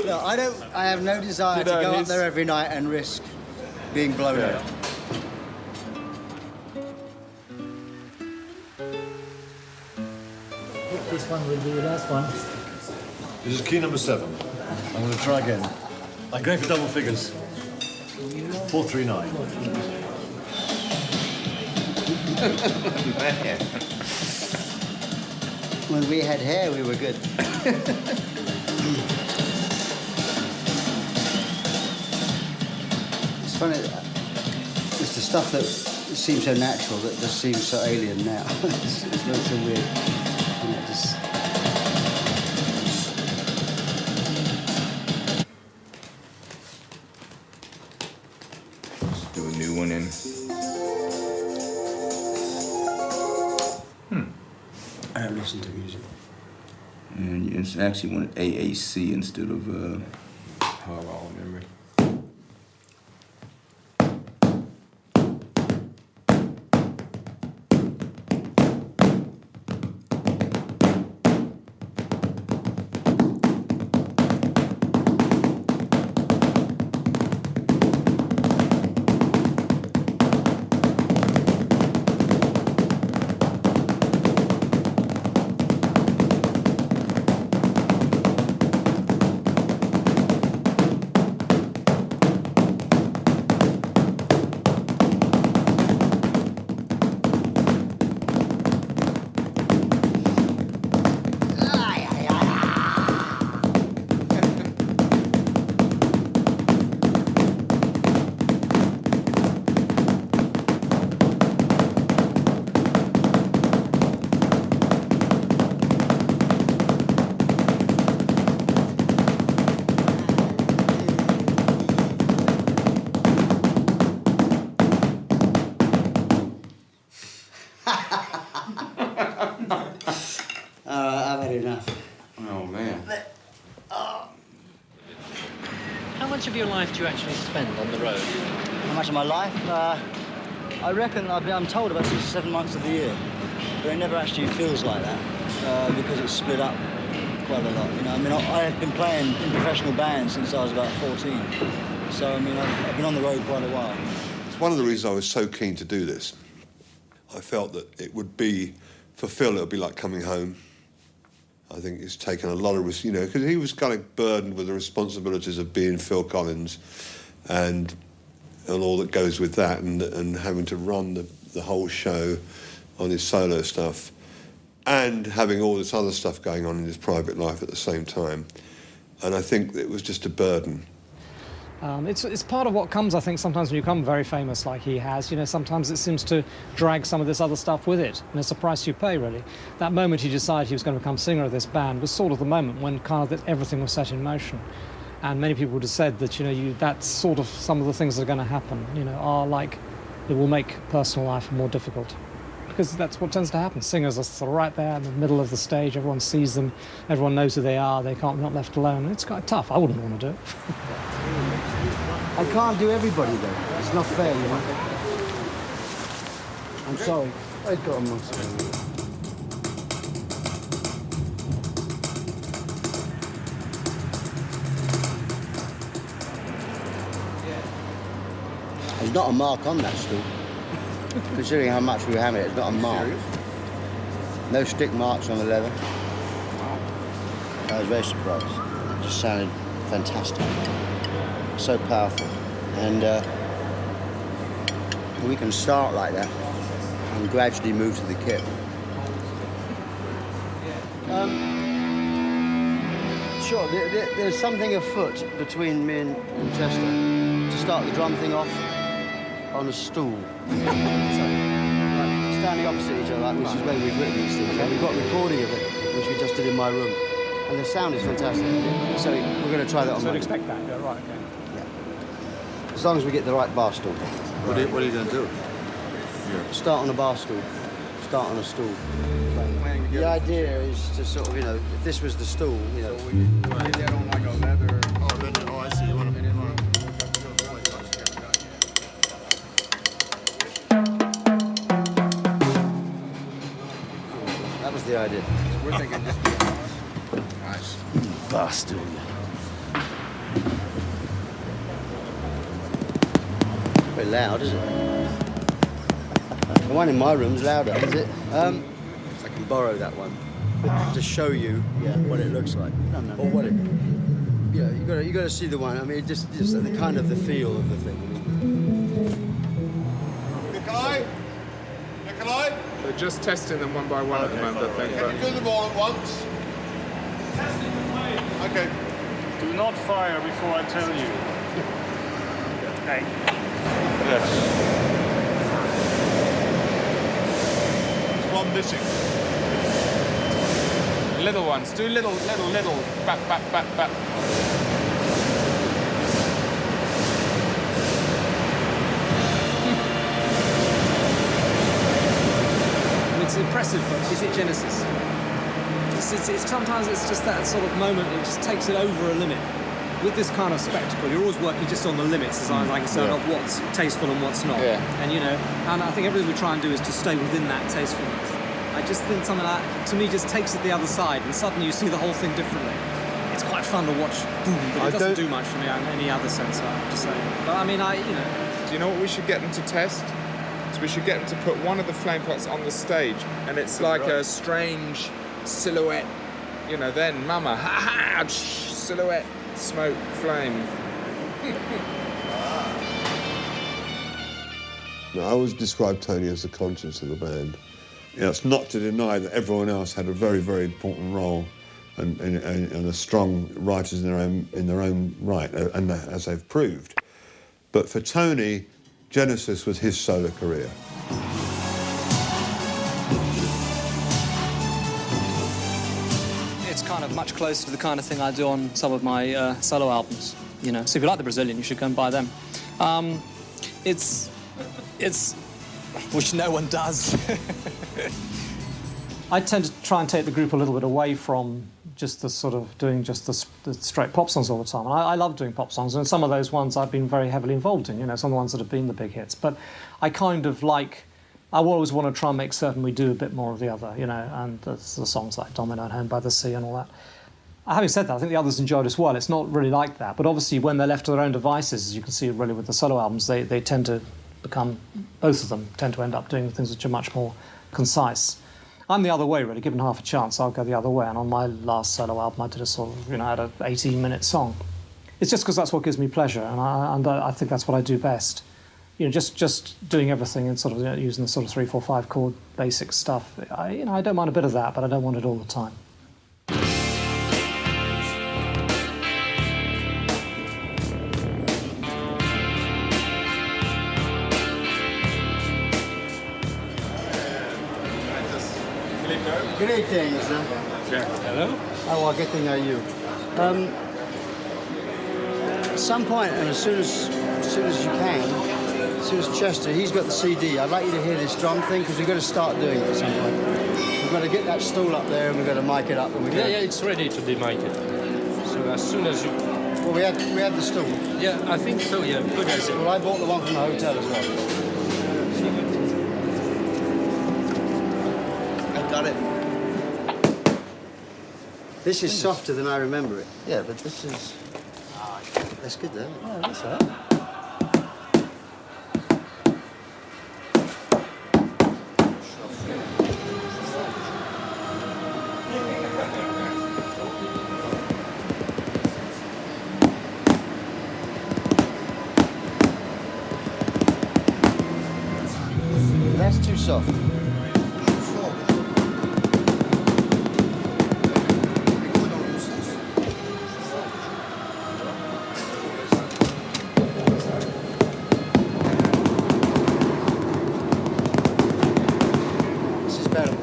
No, I have no desire to go up there every night and risk being blown out. This one will be the last one. This is key number 7. I'm going to try again. I'm going for double figures. 439. When we had hair, we were good. It's funny, it's the stuff that seems so natural that just seems so alien now. It's not so weird. You know, just... Do a new one in. I don't listen to music. And it's actually wanted AAC instead of Harwell memory. much of your life do you actually spend on the road? How much of my life? I reckon I'm told about 6 or 7 months of the year, but it never actually feels like that because it's split up quite a lot. You know, I mean, I have been playing in professional bands since I was about 14, so I mean, I've been on the road quite a while. It's one of the reasons I was so keen to do this. I felt that it would be, for Phil, it would be like coming home. I think it's taken a lot of, you know, because he was kind of burdened with the responsibilities of being Phil Collins and all that goes with that, and having to run the whole show on his solo stuff and having all this other stuff going on in his private life at the same time. And I think it was just a burden. It's part of what comes, I think, sometimes when you become very famous like he has. You know, sometimes it seems to drag some of this other stuff with it, and it's a price you pay, really. That moment he decided he was going to become singer of this band was sort of the moment when kind of everything was set in motion. And many people would have said that, you know, that's sort of some of the things that are going to happen, you know, are like, it will make personal life more difficult. Because that's what tends to happen. Singers are sort of right there in the middle of the stage, everyone sees them, everyone knows who they are, they can't be not left alone. It's quite tough. I wouldn't want to do it. I can't do everybody, though. It's not fair, you know. I'm sorry. I got a monster. There's not a mark on that stool. Considering how much we hammered it, it's not a mark. No stick marks on the leather. I was very surprised. It just sounded fantastic. So powerful. And we can start like that and gradually move to the kit. Sure, there's something afoot between me and Chester to start the drum thing off on a stool. Standing opposite each other, which is where we've written these things. And we've got a recording of it, which we just did in my room. And the sound is fantastic. So we're going to try that on. So I'd expect that, yeah, right, okay. Yeah. As long as we get the right bar stool. What are you going to do? Start on a bar stool. Start on a stool. The idea is to sort of, you know, if this was the stool, you know. So we get that on like a leather. Oh, I see. You want to. That was the idea. So we're thinking just nice. Bar stool. Very loud, is it? The one in my room's louder, is it? I can borrow that one to show you what it looks like, or what it. Yeah, you got to see the one. I mean, just the kind of the feel of the thing. Nikolai? They're just testing them one by one at the moment, I think. Can you do them all at once? Okay. Do not fire before I tell you. Okay. Yes. One missing. Little ones. Do little. Back. It's impressive, but is it Genesis? It's sometimes it's just that sort of moment, it just takes it over a limit. With this kind of spectacle, you're always working just on the limits, as I like to say, of what's tasteful and what's not. Yeah. And you know, and I think everything we try and do is to stay within that tastefulness. I just think something like that, to me, just takes it the other side, and suddenly you see the whole thing differently. It's quite fun to watch, boom, but it doesn't do much for me in any other sense, I have to say. But I mean, Do you know what we should get them to test? So we should get them to put one of the flame pots on the stage, and it's like a strange silhouette, you know, then mama, ha, silhouette, smoke, flame. No, I always describe Tony as the conscience of the band. You know, it's not to deny that everyone else had a very, very important role and are strong writers in their own right, and as they've proved. But for Tony, Genesis was his solo career. it's kind of much closer to the kind of thing I do on some of my solo albums. You know, so if you like the Brazilian, you should go and buy them. It's which no one does. I tend to try and take the group a little bit away from just the sort of doing just the straight pop songs all the time. And I love doing pop songs, and some of those ones I've been very heavily involved in, you know, some of the ones that have been the big hits. But I kind of like, I always want to try and make certain we do a bit more of the other, you know, and the songs like Domino and Home by the Sea and all that. Having said that, I think the others enjoyed as well. It's not really like that. But obviously, when they're left to their own devices, as you can see really with the solo albums, they tend to become, both of them tend to end up doing things which are much more concise. I'm the other way, really. Given half a chance, I'll go the other way. And on my last solo album, I did a sort of, you know, I had an 18-minute song. It's just because that's what gives me pleasure, and I think that's what I do best. You know, just doing everything and sort of, you know, using the sort of 3, 4, 5 chord basic stuff. I don't mind a bit of that, but I don't want it all the time. Greetings. Hello. How are getting are you? At some point, and as soon as you can, as soon as Chester, he's got the CD. I'd like you to hear this drum thing because we've got to start doing it at some point. We've got to get that stool up there and we've got to mic it up. And Yeah, it's ready to be mic'd. So as soon as you... Well, we had the stool. Yeah, I think so, yeah. Good idea. Well, I bought the one from the hotel as well. I got it. This is softer than I remember it. Yeah, but this is... That's good, though. Yeah, that's all right. That's too soft. This is better.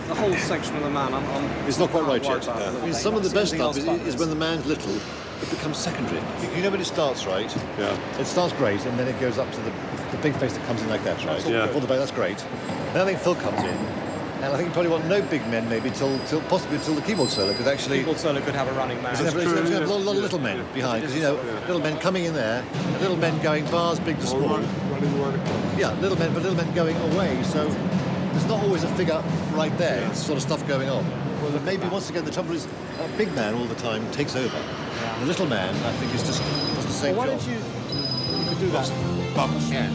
The whole section of the man, It's not quite right yet. about it. I mean, some of the best Anything stuff else but is when the man's little, it becomes secondary. You know when it starts right? Yeah. It starts great, and then it goes up to the big face that comes in like that, right? Yeah. Before the bass, that's great. Then I think Phil comes in, and I think you probably want no big men maybe till possibly till the keyboard solo, because actually... Keyboard solo could have a running man. It's going to have a lot of little men behind, because, you know, little men coming in there, and little men going bars big to small. Yeah, little men, but little men going away, so there's not always a figure right there. It's sort of stuff going on. Well, maybe once again, the trouble is a big man all the time takes over. Yeah. The little man, I think, is just does the same Well, why job. don't you could do that. Bumps. Yeah.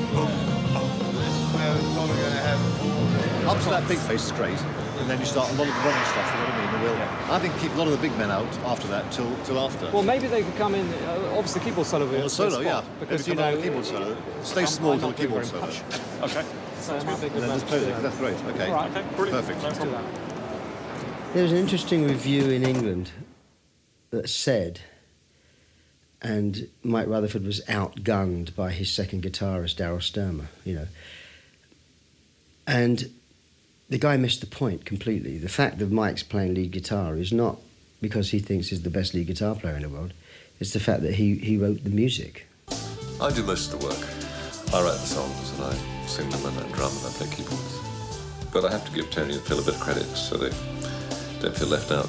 Up to that big face is great, and then you start a lot of the running stuff, you know what I mean? I think keep a lot of the big men out after that till after. Well, maybe they could come in. Obviously, keyboard solo. Well, the solo, yeah. Because Maybe you come out know, with the keyboard solo. Stay small till the keyboard solo. Okay. So it might be a good And then just play it. That's great. Okay. Right. Okay. Brilliant. Perfect. Let's do that. There was an interesting review in England that said, and Mike Rutherford was outgunned by his second guitarist, Daryl Stuermer, you know. And the guy missed the point completely. The fact that Mike's playing lead guitar is not because he thinks he's the best lead guitar player in the world. It's the fact that he wrote the music. I do most of the work. I write the songs and I sing them and I drum and I play keyboards. But I have to give Tony and Phil a bit of credit so they don't feel left out.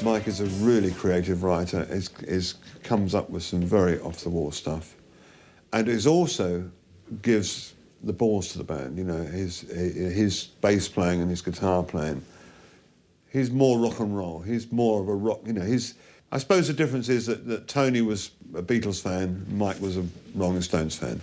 Mike is a really creative writer. Is comes up with some very off-the-wall stuff, and is also gives the balls to the band. You know, his bass playing and his guitar playing. He's more rock and roll. He's more of a rock. You know, I suppose the difference is that Tony was a Beatles fan, Mike was a Rolling Stones fan.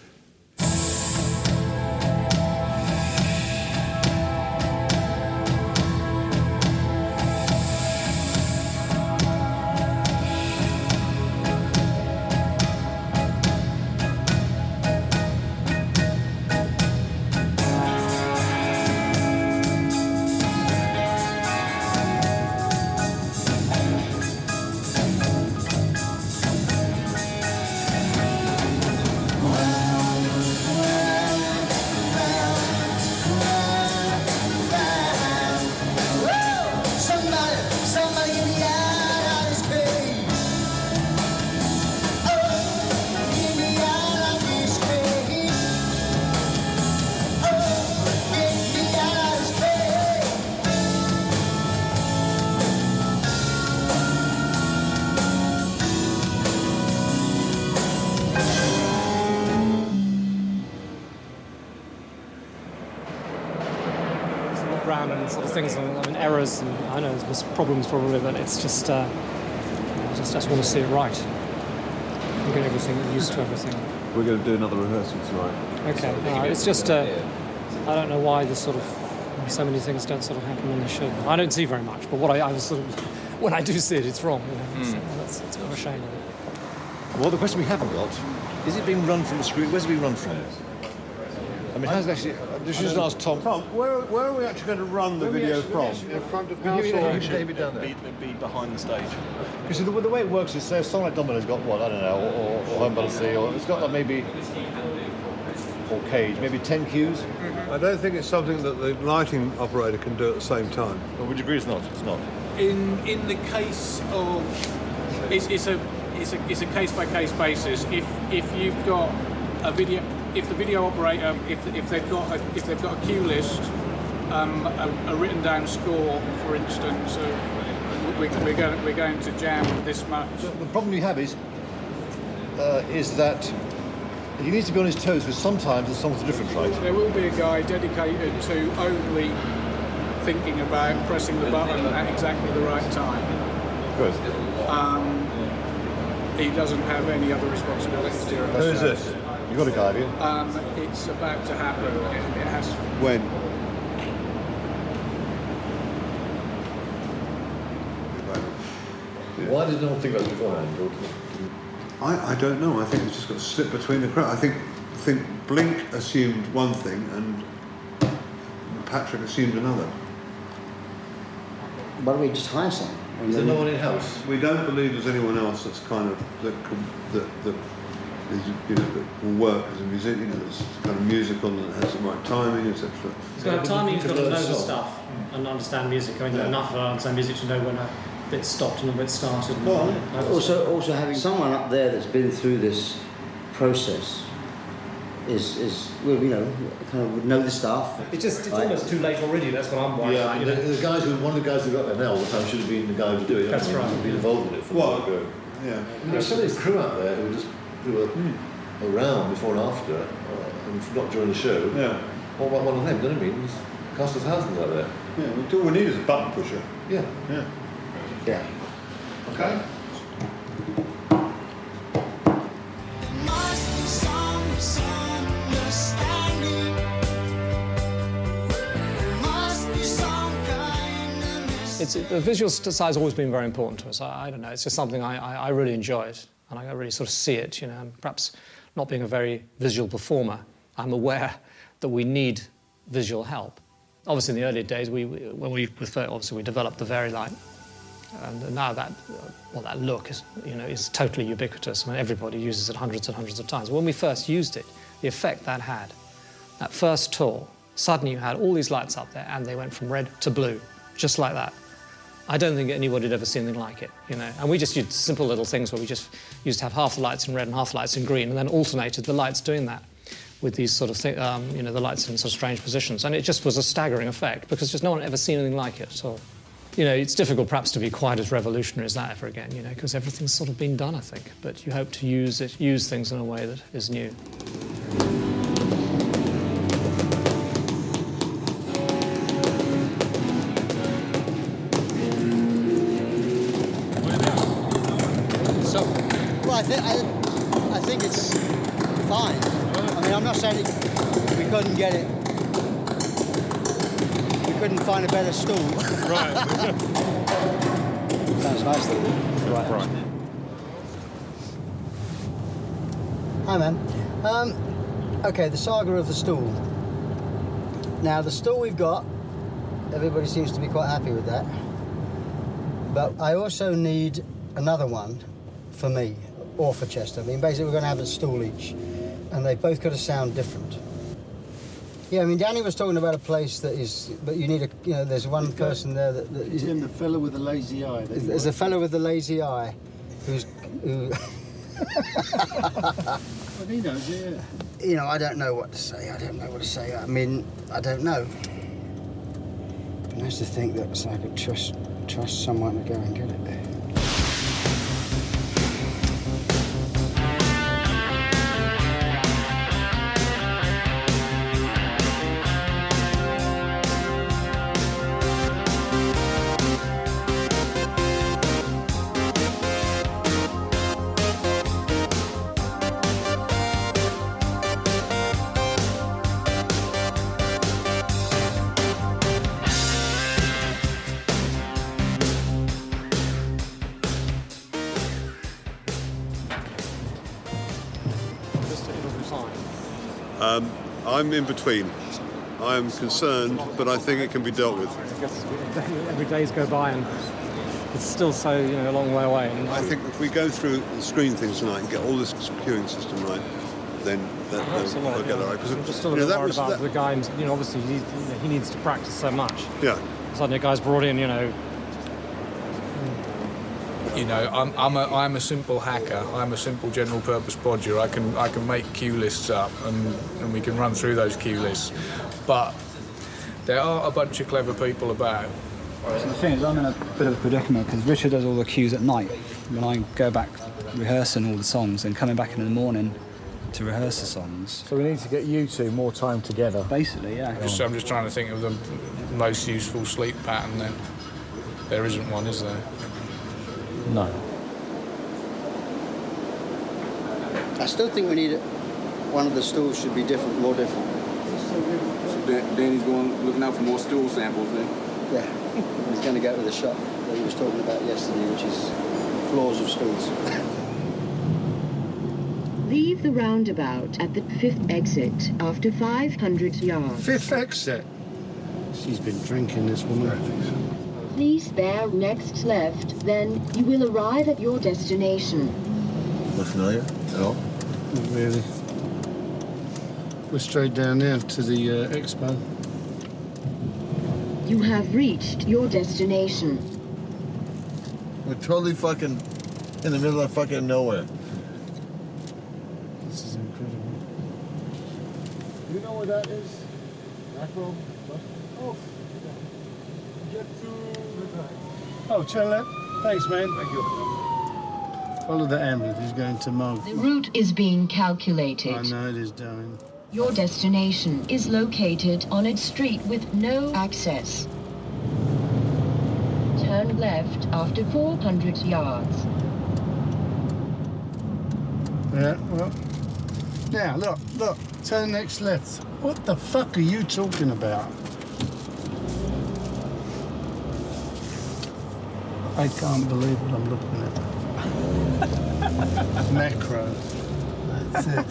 and sort of things, and errors, and I know there's problems probably, but it's just, I just want to see it right. And get everything used to everything. We're going to do another rehearsal tonight. Okay, it's just, I don't know why this sort of, so many things don't sort of happen when they should. I don't see very much, but what I was sort of, when I do see it, it's wrong. You know? So it's a bit of a shame. Well, the question we haven't got, is it being run from the screen? Where's it being run from? I mean, has actually, this is ask Tom. Tom, where are we actually going to run the video from? In front of house or David down there? Be behind the stage. Because the way it works is, say, a song like Domino's got what, I don't know, or Home by the Sea, or it's got like maybe, or Cage, maybe 10 cues. I don't think it's something that the lighting operator can do at the same time. Well, would you agree it's not? It's not. In the case of, it's a case by case basis. If you've got a video, if the video operator, if they've got a cue list, a written down score, for instance, we're going to jam this much. The problem you have is that he needs to be on his toes, because sometimes the songs are different, right? There will be a guy dedicated to only thinking about pressing the button at exactly the right time. Good. He doesn't have any other responsibilities during the show. Who is this? You got a guy, have you? It's about to happen. It has. When? Why did no one think about it beforehand? I don't know. I think it's just got to slip between the crowd. I think Blink assumed one thing and Patrick assumed another. Why don't we just hire someone? Is there no one in house? We don't believe there's anyone else that's kind of that is, that will work as a musician. That's kind of musical and has the right timing, etc. He's got to have timing. He's got to know the stuff and understand music. I mean, enough to understand music to know when a bit's stopped and a bit's started. Also having someone up there that's been through this process is well, kind of would know the stuff. It's almost too late already. That's what I'm worried about. The guys one of the guys who got there now all the time should have been the guy who did it. That's right. Been involved in it from the go. Yeah. There's some of this crew out there who were around before and after, and not during the show. Yeah. What about one of them? Do you know what I mean? Cost us thousands out there. Yeah. All we need is a button pusher. Yeah. Yeah. Yeah. Okay. The visual side has always been very important to us. I don't know, it's just something I really enjoy it, and I really sort of see it, and perhaps not being a very visual performer, I'm aware that we need visual help. Obviously, in the early days, when we developed the Vari-Light, and now that look is totally ubiquitous. I mean, everybody uses it hundreds and hundreds of times. When we first used it, the effect that had, that first tour, suddenly you had all these lights up there, and they went from red to blue, just like that. I don't think anybody had ever seen anything like it, And we just used simple little things where we just used to have half the lights in red and half the lights in green, and then alternated the lights doing that with these sort of the lights in sort of strange positions. And it just was a staggering effect, because just no one had ever seen anything like it at all. It's difficult perhaps to be quite as revolutionary as that ever again, because everything's sort of been done, I think. But you hope to use things in a way that is new. I think it's fine. I mean, I'm not saying we couldn't get it. We couldn't find a better stool. Right. Sounds nice, though. Right. Hi, man. Okay, the saga of the stool. Now, the stool we've got, everybody seems to be quite happy with that. But I also need another one for me. Or for Chester. I mean, basically, we're going to have a stool each, and they've both got to sound different. Yeah, I mean, Danny was talking about a place that is, but you need there's one person there that is him, the fellow with the lazy eye. There's a fellow with the lazy eye, who. Well, he knows, yeah. I don't know what to say. I mean, I don't know. But nice to think that I could trust someone to go and get it. I'm in between. I am concerned, but I think it can be dealt with. I guess every days go by and it's still so, a long way away. And I think if we go through the screen things tonight and get all this queuing system right, then we'll get all right. I'm just still a bit worried about the guy, obviously he needs to practice so much. Yeah. Suddenly a guy's brought in, I'm a simple hacker. I'm a simple general purpose bodger. I can make cue lists up and we can run through those cue lists. But there are a bunch of clever people about. So the thing is, I'm in a bit of a predicament because Richard does all the cues at night. When I go back rehearsing all the songs and coming back in the morning to rehearse the songs. So we need to get you two more time together. Basically, yeah. I'm just trying to think of the most useful sleep pattern then. There isn't one, is there? No. I still think we need one of the stools should be different, more different. So Danny's looking out for more stool samples then? Yeah. He's going to go to the shop that he was talking about yesterday, which is floors of stools. Leave the roundabout at the 5th exit after 500 yards. 5th exit? She's been drinking, this woman. Please bear next left, then you will arrive at your destination. Not familiar at all? Not really. We're straight down there to the expo. You have reached your destination. We're totally fucking in the middle of fucking nowhere. This is incredible. You know where that is? Macro? Oh. Get to... Oh, turn left. Thanks, man. Thank you. Follow the ambulance. He's going to Mug. The route is being calculated. I know it is, darling. Your destination is located on a street with no access. Turn left after 400 yards. Yeah, well... Now, look. Turn next left. What the fuck are you talking about? I can't believe what I'm looking at. Macro. That's it.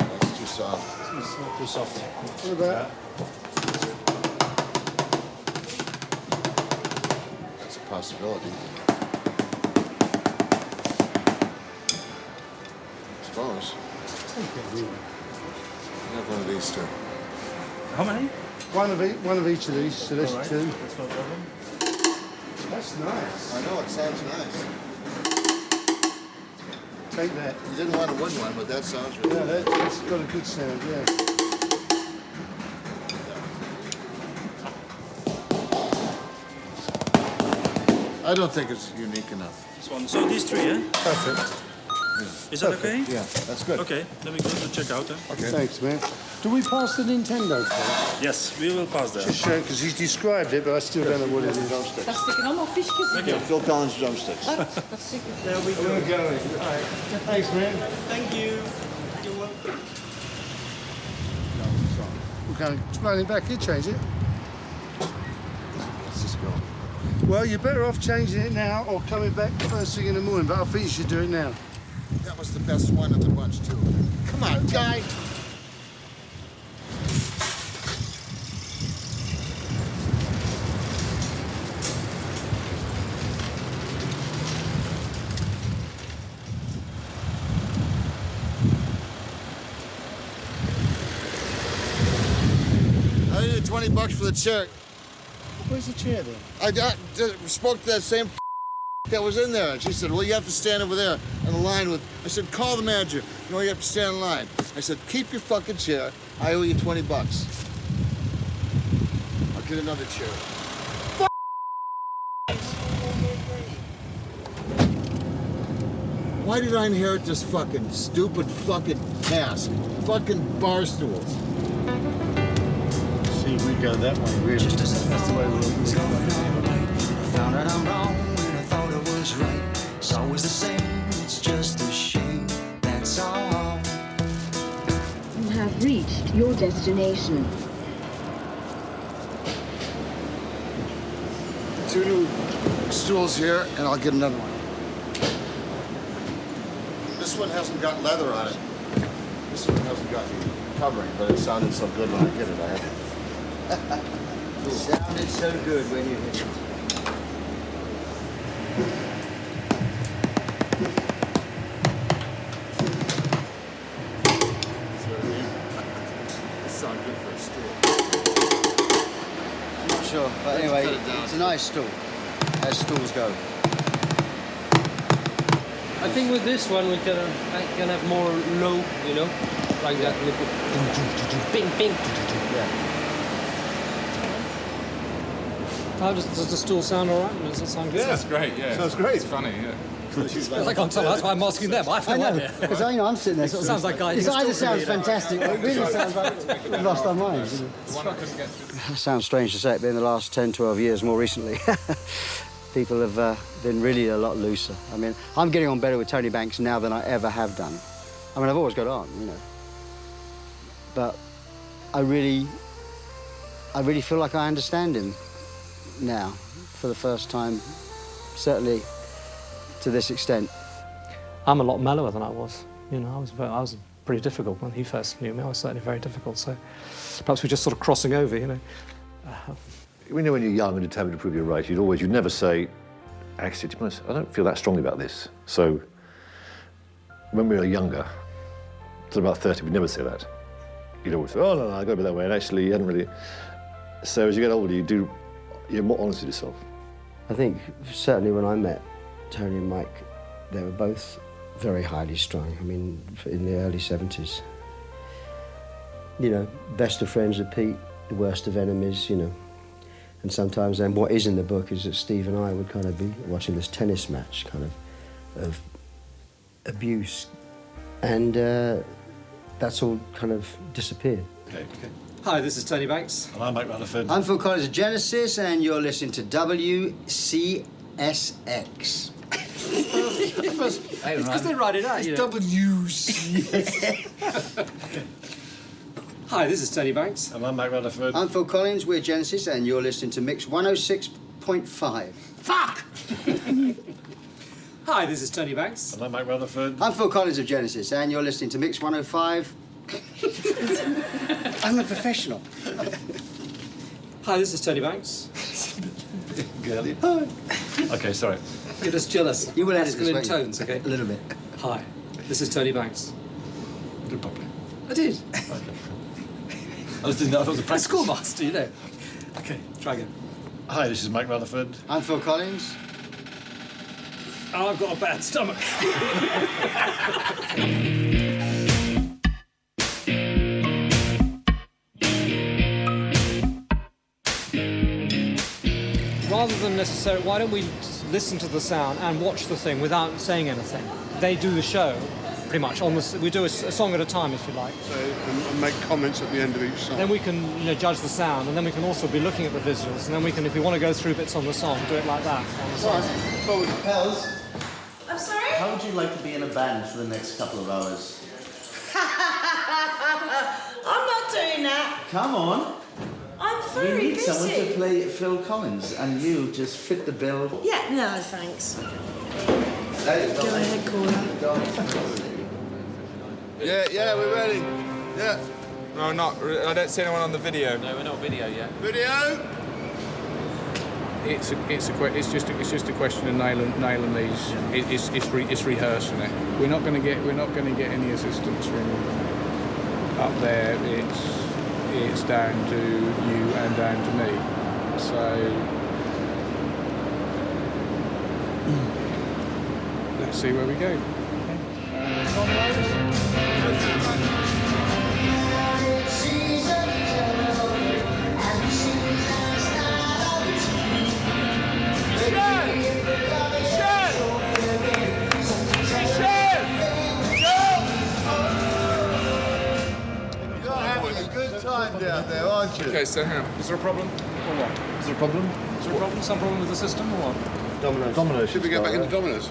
That's too soft. Too soft. What about? That's a possibility. Suppose. You have one of these two. How many? One of each of these. So there's All right. two. That's no problem. That's nice. I know, it sounds nice. Take that. You didn't want a wooden one, but that sounds really Yeah, good. that's got a good sound, yeah. I don't think it's unique enough. This one. So these three, yeah? Perfect. Is that okay? Yeah, that's good. Okay, let me go to check out then. Okay. Thanks, man. Do we pass the Nintendo first? Yes, we will pass that. Just showing, because he's described it, but I still don't know what it is. Daar stikken allemaal visjes in. Yeah, Phil Collins drumsticks. Dat stikken. There we go. We're going. All right. Thanks, man. Thank you. You're welcome. We're going to run it back here, change it. Let's just go. Well, you're better off changing it now or coming back first thing in the morning, but I think you should do it now. That was the best one of the bunch, too. Come on, guy. I needed $20 for the chair. Where's the chair then? I spoke to that same that was in there. And she said, well, you have to stand over there on the line with... I said, call the manager. No, you have to stand in line. I said, keep your fucking chair. I owe you $20. I'll get another chair. Why did I inherit this fucking stupid fucking task? Fucking bar stools. See, we go that way, really. Just as That's the way we're it's going all right. I found out I'm wrong when I thought it was right. It's always the same, it's just a shame, that's all. You have reached your destination. 2 new stools here, and I'll get another one. This one hasn't got leather on it. This one hasn't got covering, but it sounded so good when I hit it. I had it. It sounded so good when you hit it. Sound good for a stool. I'm not sure, but anyway, it's a nice stool, as stools go. I think with this one we can have more low, you know, like that. Bing, bing. Yeah. How does the stool sound all right? Does it sound good? Yeah, it's great. Yeah, sounds great. It's funny. Yeah. I can't tell. That's why I'm asking them. I feel know, because I'm sitting there. It sounds like it either sounds fantastic or it really sounds like we've lost our minds. The one I couldn't get through. It sounds strange to say it, but in the last 10, 12 years, more recently, people have been really a lot looser. I mean, I'm getting on better with Tony Banks now than I ever have done. I mean, I've always got on, you know. But I really feel like I understand him now for the first time, certainly to this extent. I'm a lot mellower than I was. You know, I was pretty difficult when he first knew me. I was certainly very difficult. So perhaps we're just sort of crossing over, you know. You know, when you're young and determined to prove you're right, you'd never say, actually, to be honest, I don't feel that strongly about this. So when we were younger, till about 30, we'd never say that. You'd always say, oh, no, I go by that way. And actually, you hadn't really. So as you get older, you're more honest with yourself. I think certainly when I met Tony and Mike, they were both very highly strung. I mean, in the early 70s. You know, best of friends with Pete, the worst of enemies, you know. And sometimes then what is in the book is that Steve and I would kind of be watching this tennis match, kind of abuse. And that's all kind of disappeared. Okay. Hi, this is Tony Banks. And I'm Mike Rutherford. I'm Phil Collins of Genesis, and you're listening to WCSX. It's because they write it out, you know. WC. Hi, this is Tony Banks. And I'm Mike Rutherford. I'm Phil Collins, we're Genesis, and you're listening to Mix 106.5. Fuck! Hi, this is Tony Banks. And I'm Mike Rutherford. I'm Phil Collins of Genesis, and you're listening to Mix 105. I'm a professional. Hi, this is Tony Banks. Girly. Okay, sorry. You're just jealous. You will edit this, masculine won't you? tones, okay? A little bit. Hi, this is Tony Banks. You did properly. I did. I just didn't know if it was a A practice. schoolmaster, you know. Okay, try again. Hi, this is Mike Rutherford. I'm Phil Collins. Oh, I've got a bad stomach. Rather than necessarily, why don't we listen to the sound and watch the thing without saying anything? They do the show, pretty much. We do a song at a time, if you like. So, and make comments at the end of each song. Then we can, you know, judge the sound, and then we can also be looking at the visuals, and then we can, if we want to go through bits on the song, do it like that. On the song. Pels, I'm sorry? how would you like to be in a band for the next couple of hours? I'm not doing that. Come on. I'm We very need busy. someone to play Phil Collins, and you just fit the bill. Yeah, no, thanks. Hey, Go ahead, caller. Yeah, we're ready. Yeah. No, not. I don't see anyone on the video. No, we're not video yet. Video. It's just a question of nailing these. It's rehearsing it. We're not going to get any assistance from up there. It's down to you and down to me. So let's see where we go. You're having a good time down there, aren't you? Okay, so hang on. Is there a problem? Or what? Is there a problem? Is there a problem? Some problem with the system, or what? Dominoes. Should we go back into Dominoes?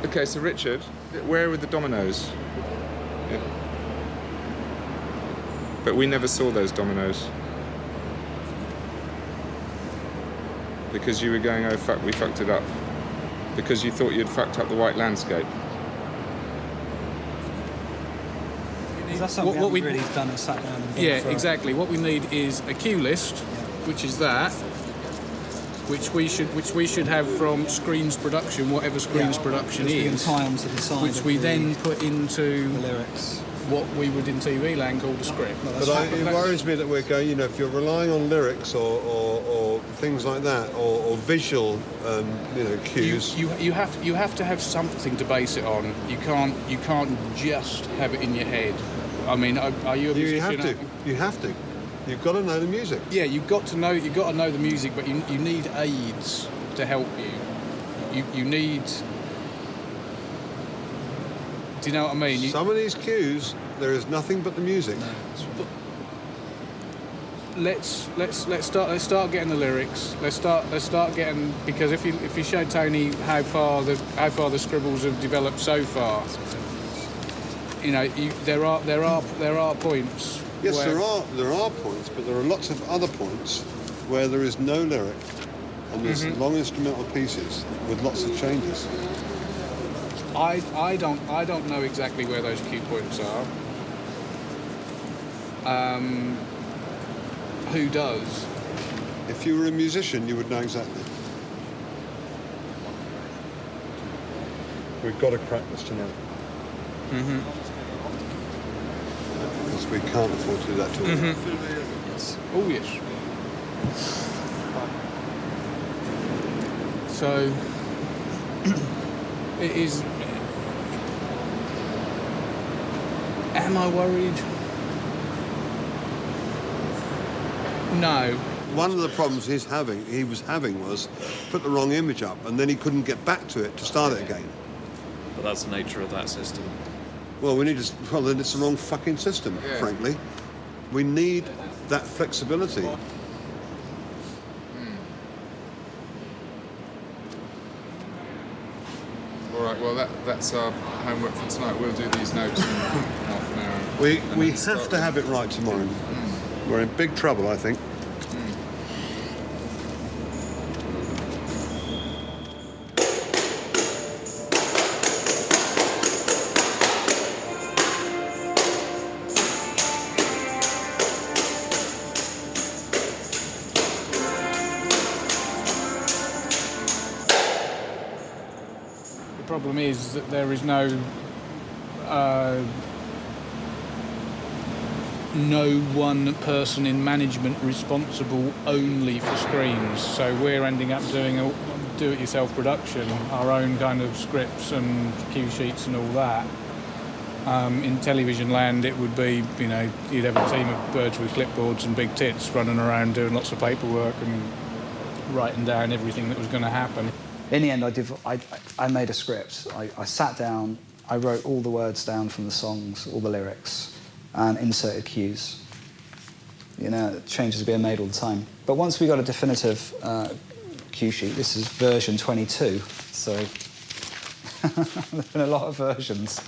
Okay, so Richard, where were the dominoes? Yeah. But we never saw those dominoes. because you were going, oh fuck, we fucked it up, because you thought you'd fucked up the white landscape. That's something what we really done is sat down and exactly. What we need is a cue list, which is that, which we should have from Screens Production, whatever Screens Production is, which we then put into the lyrics. What we would in TV land call the script. But it worries me that we're going, you know, if you're relying on lyrics or things like that, or visual, you know, cues. You have to have something to base it on. You can't just have it in your head. I mean, are you a musician? You have to. You've got to know the music. Yeah, you've got to know the music, but you need aids to help you. You need. Do you know what I mean? Some of these cues, there is nothing but the music. Let's start getting the lyrics. Let's start getting, because if you show Tony how far the scribbles have developed so far, you know, there are points. Yes, where there are points, but there are lots of other points where there is no lyric, and there's long instrumental pieces with lots of changes. I don't know exactly where those cue points are. Who does? If you were a musician, you would know exactly. We've got to crack this tonight. Because we can't afford to do that to Yes. Oh, yes. So, it is... Am I worried? No. One of the problems he was having was put the wrong image up, and then he couldn't get back to it to start it again. But that's the nature of that system. Well, then it's the wrong fucking system, frankly. We need that flexibility. All right, well, that's our homework for tonight. We'll do these notes in half an hour. We have to have it right tomorrow. We're in big trouble, I think. The problem is that there is no one person in management responsible only for screens. So we're ending up doing a do-it-yourself production, our own kind of scripts and cue sheets and all that. In television land, it would be, you know, you'd have a team of birds with clipboards and big tits running around doing lots of paperwork and writing down everything that was going to happen. In the end, I made a script. I sat down, I wrote all the words down from the songs, all the lyrics, and inserted cues. You know, changes are being made all the time. But once we got a definitive cue sheet, this is version 22, so there's been a lot of versions.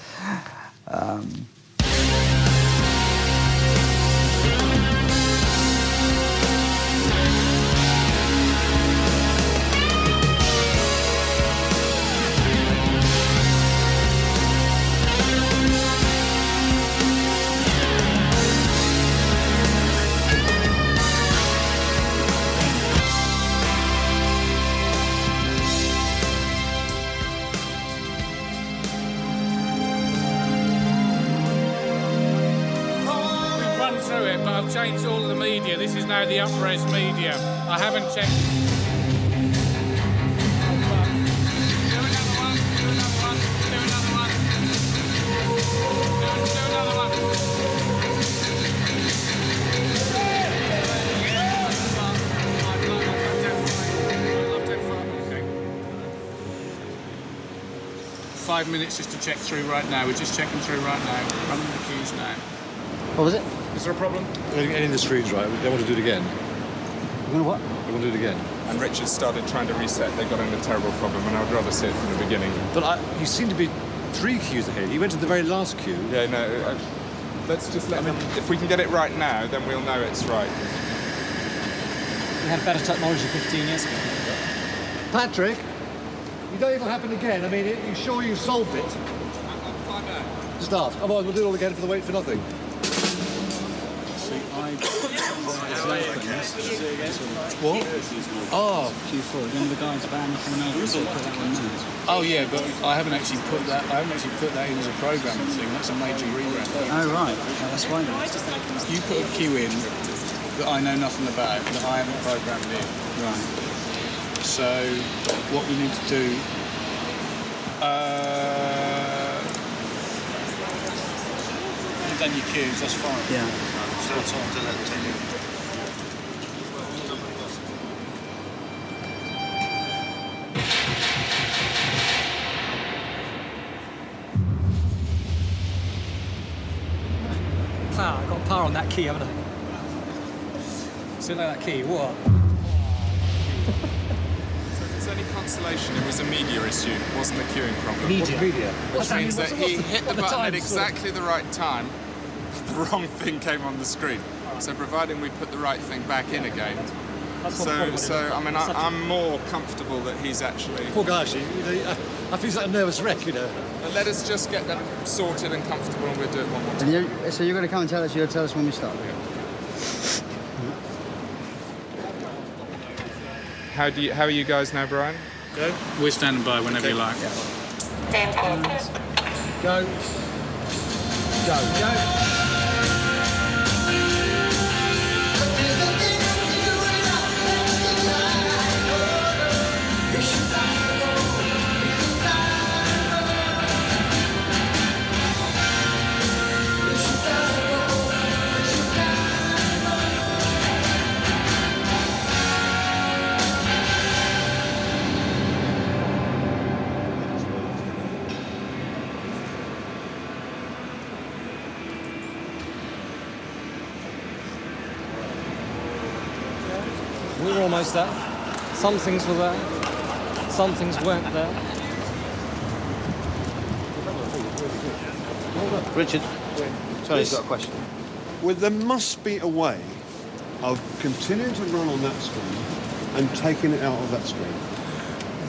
Changed all of the media. This is now the up-res media. I haven't checked. Five minutes just to check through right now. We're just checking through right now. Running the cues now. What was it? Is there a problem? We're getting the screens right. They want to do it again. We're going to what? They want to do it again. And Richard started trying to reset. They got in a terrible problem, and I'd rather see it from the beginning. But you seem to be 3 cues ahead. He went to the very last cue. Yeah, no. Let's just let them. If we can get it right now, then we'll know it's right. We had better technology 15 years ago. Patrick, you don't even happen again. I mean, you sure you solved it? Start. Otherwise, we'll do it all again for the wait for nothing. What? Oh, Q4. Remember the guy's band came over and put that one down? Oh yeah, but I haven't actually put that in as a programming thing. That's a major rebrand. Oh right. Oh, that's why. You put a cue in that I know nothing about, that I haven't programmed in. Right. So what we need to do. You've done your cues. That's fine. Yeah. So it's on to let you. I got power on that key, haven't I? Still like that key, what? So if there's any consolation, it was a media issue, it wasn't a queuing problem. Media? Which means that he hit the button at exactly the right time, but the wrong thing came on the screen. So providing we put the right thing back in again. So I mean, I'm more comfortable that he's actually... Poor guy, actually. I feel like a nervous wreck, you know. But let us just get them sorted and comfortable, and we'll do it one more time. And so you're going to come and tell us, you'll tell us when we start? How are you guys now, Brian? Go. We're standing by whenever you like. Go. Go. We were almost there. Some things were there. Some things weren't there. Richard, Tony's got a question. Well, there must be a way of continuing to run on that screen and taking it out of that screen.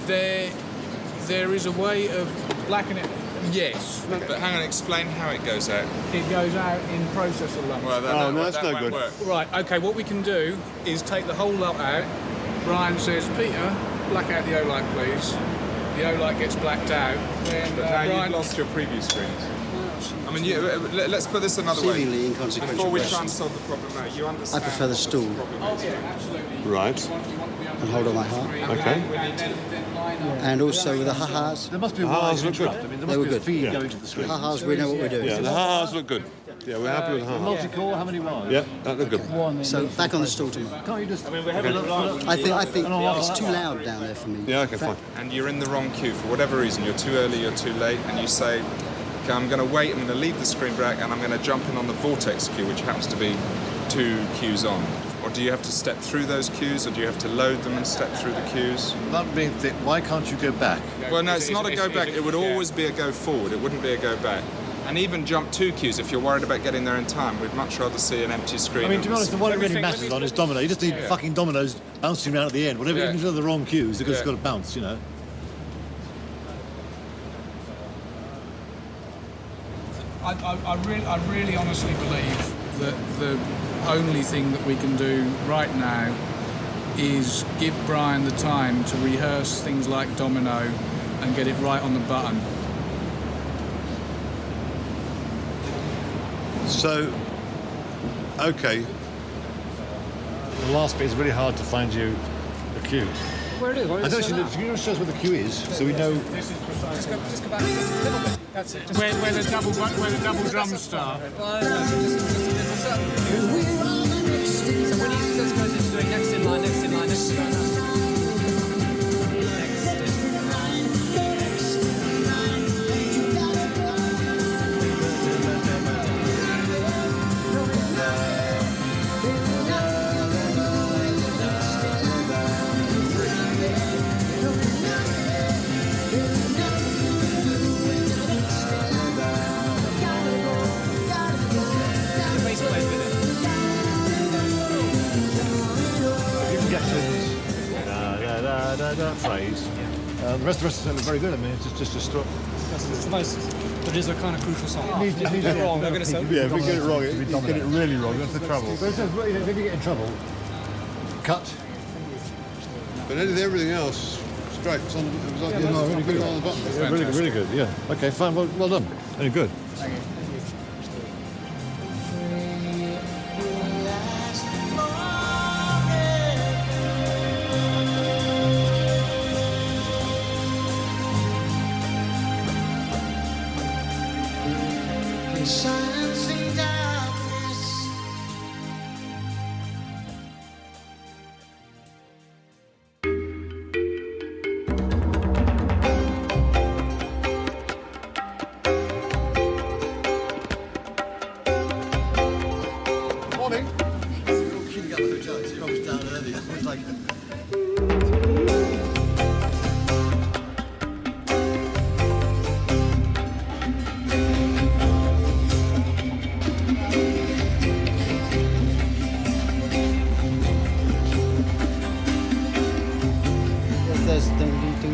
There is a way of blackening it. Yes. But hang on, explain how it goes out. It goes out in processor lumps. Well, that's no good. Right, okay, what we can do is take the whole lot out. Brian says, Peter, black out the O-light, please. The O-light gets blacked out. Then, But now Brian... you've lost your previous screens. I mean, let's put this another way. Seemingly inconsequential Before we question. try and solve the problem now, you understand... I prefer the stool. Oh, yeah, absolutely. Right. And hold on my heart. Okay. And also with the ha-has. there must be a way Ha-has to look good. interrupt. I mean, there They must were be a good. feed Yeah. going to the screen. Ha-has, we know what we're doing. Yeah, the ha-has look good. Yeah, we're happy with ha-has. Multi-core, how many wires? Yeah, that looked good. So back on the stool tomorrow. Can't you just... I mean, we're having I think it's too loud down there for me. Yeah, okay, fine. And you're in the wrong queue for whatever reason. You're too early, you're too late, and you say, okay, I'm going to wait, I'm going to leave the screen black, and I'm going to jump in on the Vortex queue, which happens to be 2 queues on. Or do you have to step through those queues, or do you have to load them and step through the queues? That being thick, why can't you go back? Well, no, it's not a go back. It would always be a go forward. It wouldn't be a go back. And even jump 2 queues if you're worried about getting there in time. We'd much rather see an empty screen. I mean, to be honest, the one it really matters on is domino. You just need fucking dominoes bouncing around at the end. Whatever, even if they're the wrong cues, they've just got to bounce, you know. I really honestly believe that the only thing that we can do right now is give Brian the time to rehearse things like domino and get it right on the button. So, okay. The last bit is really hard to find you a cue. Where it is? I don't know, can you show us where the cue is, so we know... Just go back a little bit. That's it. Where the double drums start. So when he says goes into doing next in line, next in line, next in line. phrase. The rest of them are very good. I mean, it's just a struck. It's the most. But it is a kind of crucial song. If you get it wrong, they're going to say. Yeah, if we get it wrong, if you get it really wrong, that's the trouble. But if you get in trouble, cut. But everything else, straight. It was on really good. On the button. Yeah, really good. Yeah. Okay, fine. Well done. Very good. Thank you. Silence and darkness. Morning. Shooting up the hotel. I was down earlier. I was like.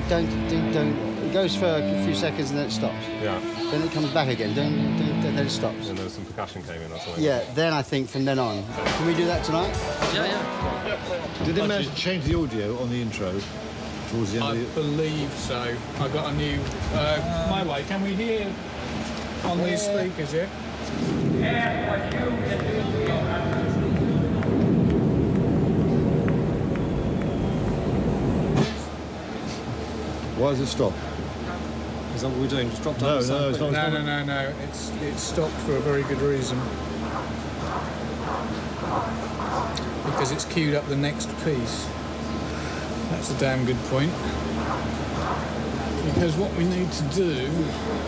It goes for a few seconds and then it stops. Yeah. Then it comes back again. Then it stops. And then some percussion came in or something. Yeah. Then I think from then on. Can we do that tonight? Yeah. Did they manage to change the audio on the intro towards the end I of the... believe so. I got a new. My way. Can we hear on these speakers? Yeah. Why does it stop? Is that what we're doing? Just drop down. No, it's not. No. It's stopped for a very good reason. Because it's queued up the next piece. That's a damn good point. Because what we need to do...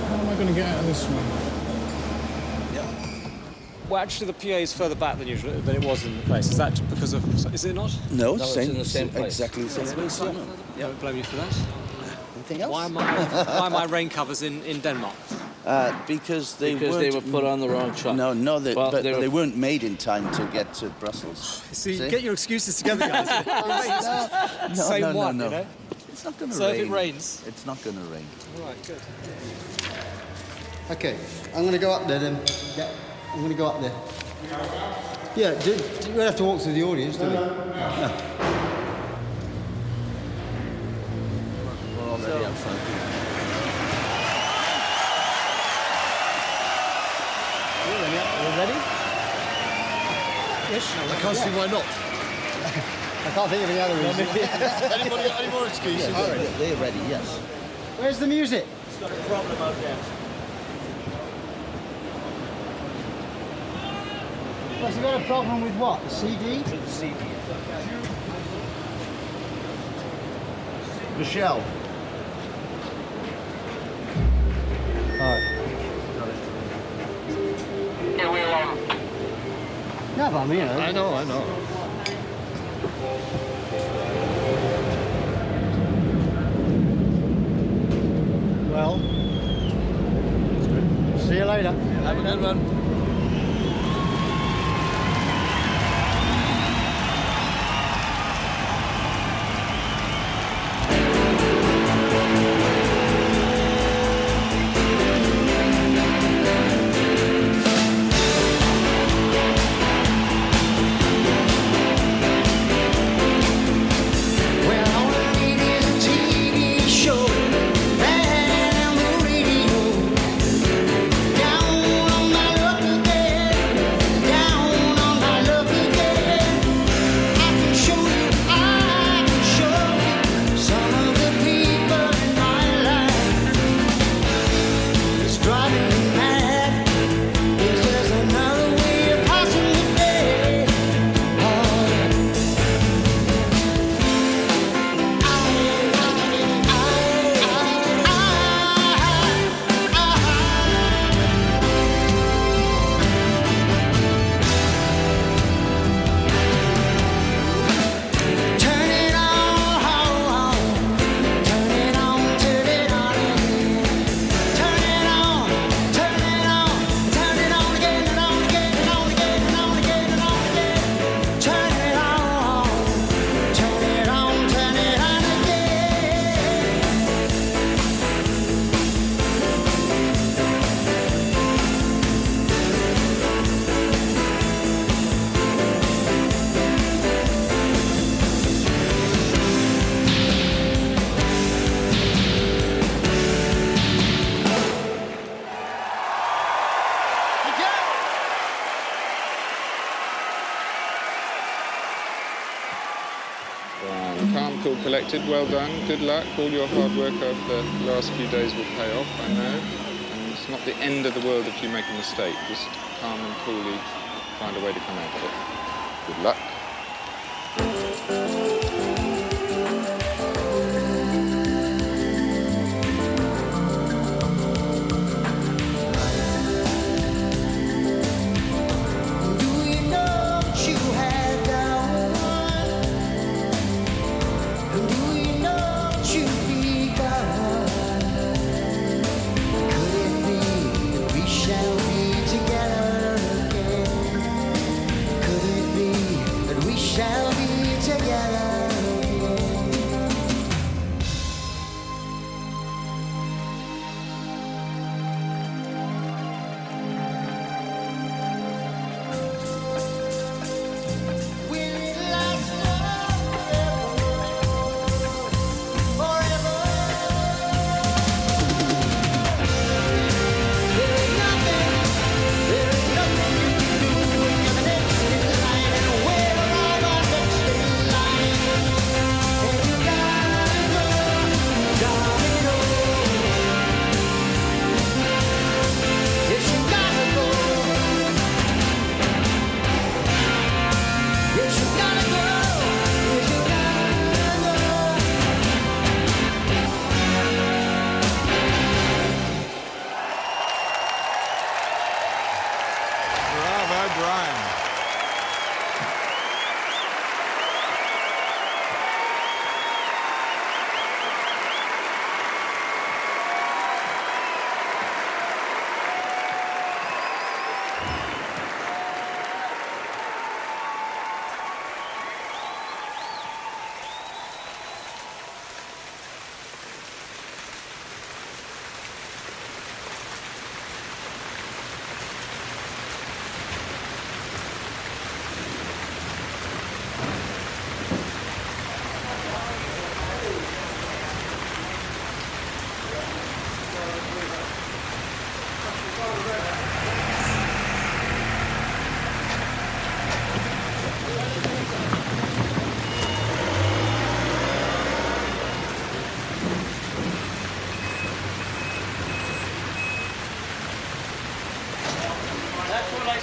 How am I going to get out of this one? Well, actually, the PA is further back than usual than it was in the place. Is that because of? Is it not? No, it's in the same place. Exactly the same place. Yeah. Don't blame you for that. Anything else? Why are my rain covers in Denmark? Because they were put on the wrong truck. No, they weren't made in time to get to Brussels. See, get your excuses together, guys. Same one, you know? It's not going to rain. So if it rains? It's not going to rain. All right, good. Okay. I'm going to go up there then. Yeah. I'm going to go up there. Yeah. We have to walk through the audience, don't we? No. We're already up front. Are you ready? Yes. I can't see why not. I can't think of any other reason. Anybody got any more excuses? Yeah, they're ready, yes. Where's the music? It's got a problem out there. Has he got a problem with what? The CD? The CD. Michelle. All right. No, but I mean, I know. Well, see you later. Have a good one. Down on my luck calm, cool, collected. Well done. Good luck. All your hard work over the last few days will pay off, I know. And it's not the end of the world if you make a mistake. Just calm and coolly find a way to come out of it. Good luck.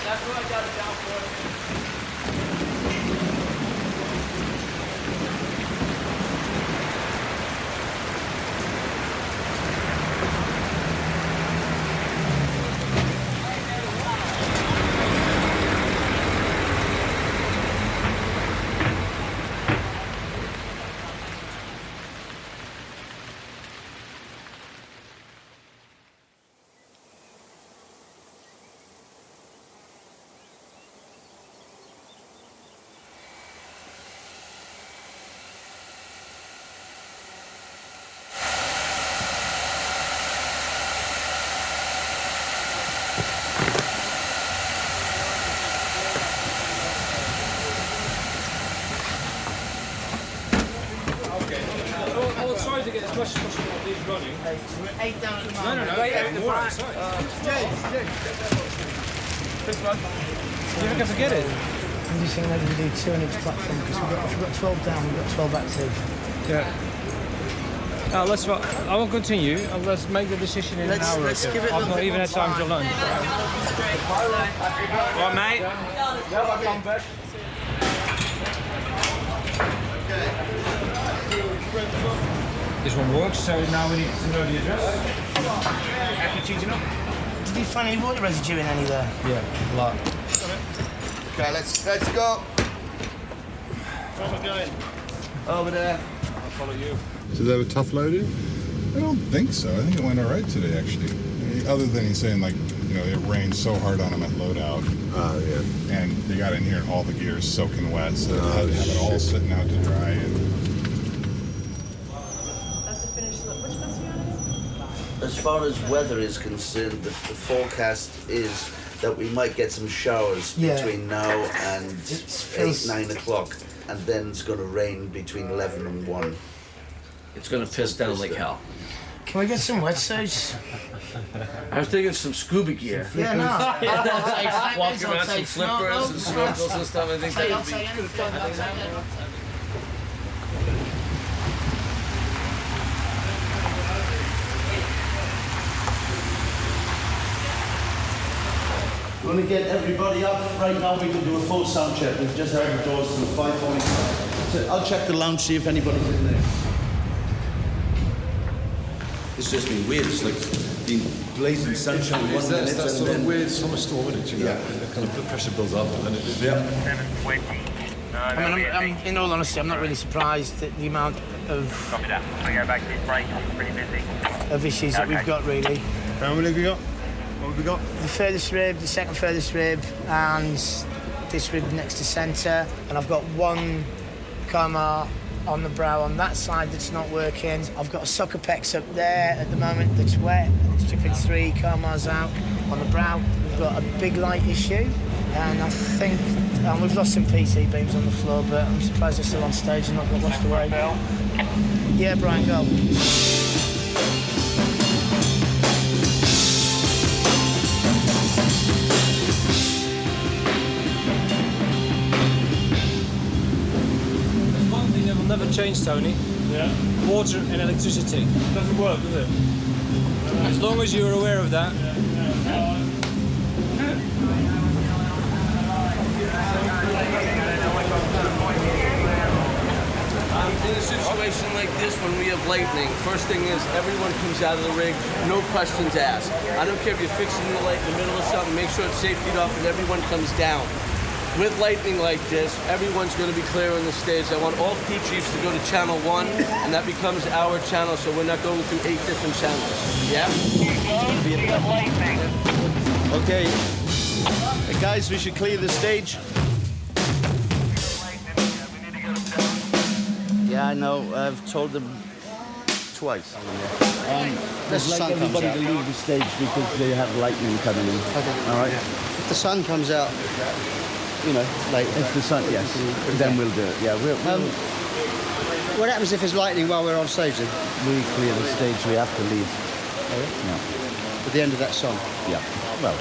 That's what I got it down for. To get as much as possible of these running. We're 8 down at the No, moment. more outside. This one. You're not going to forget it. I'm just saying maybe we do 2 on each platform because we've got 12 down, we've got 12 active. Yeah. Let's. I will continue. Let's make the decision in an hour. Let's give it. I've not even had time to lunch. What, mate? This one works, so now we need to know the address. Did you find any water residue in any there? Yeah, a lot. Okay, let's go. Where am I going? Over there. I'll follow you. So they were tough loading? I don't think so. I think it went all right today, actually. Other than he's saying, like, you know, it rained so hard on him at loadout. Yeah. And they got in here and all the gear is soaking wet, so they had to have it all sitting out to dry. And as far as weather is concerned, the forecast is that we might get some showers between now and 8, 9 o'clock, and then it's going to rain between 11 and 1. It's going to piss down like hell. Can we get some wetsuits? I was thinking some scuba gear. Yeah, no. Walking around some flippers and snorkels and stuff. I think that would be. I'm going to get everybody up. Right now we can do a full sound check. We've just heard the doors through 5:45. So I'll check the lounge, see if anybody's in there. It's just been weird. It's like been blazing sunshine one minute That's that and sort then... of weird summer storm, isn't it? You know? Yeah. The kind of pressure builds up and then it... I mean, I'm, in all honesty, I'm not really surprised at the amount of issues that we've got, really. How many have you got? What have we got? The furthest rib, the second furthest rib, and this rib next to centre. And I've got one coma on the brow on that side that's not working. I've got a sucker pecs up there at the moment that's wet. It's dripping 3 comas out on the brow. We've got a big light issue. And I think we've lost some PC beams on the floor, but I'm surprised they're still on stage and not got washed away. Yeah, Brian, go. There's one thing that will never change, Tony. Yeah. Water and electricity. Doesn't work, does it? As long as you're aware of that. In a situation like this, when we have lightning, first thing is everyone comes out of the rig, no questions asked. I don't care if you're fixing the light in the middle of something, make sure it's safetied off and everyone comes down. With lightning like this, everyone's going to be clear on the stage. I want all P chiefs to go to channel 1, and that becomes our channel, so we're not going through 8 different channels. Yeah? Okay. Hey guys, we should clear the stage. Yeah, I know. I've told them twice. Let's like everybody to leave the stage because they have lightning coming in. Okay. All right. If the sun comes out, you know, like if the sun, yes, then we'll do it. Yeah. What happens if there's lightning while we're on stage? Then? We clear the stage. We have to leave. Yeah. At the end of that song. Yeah. Well,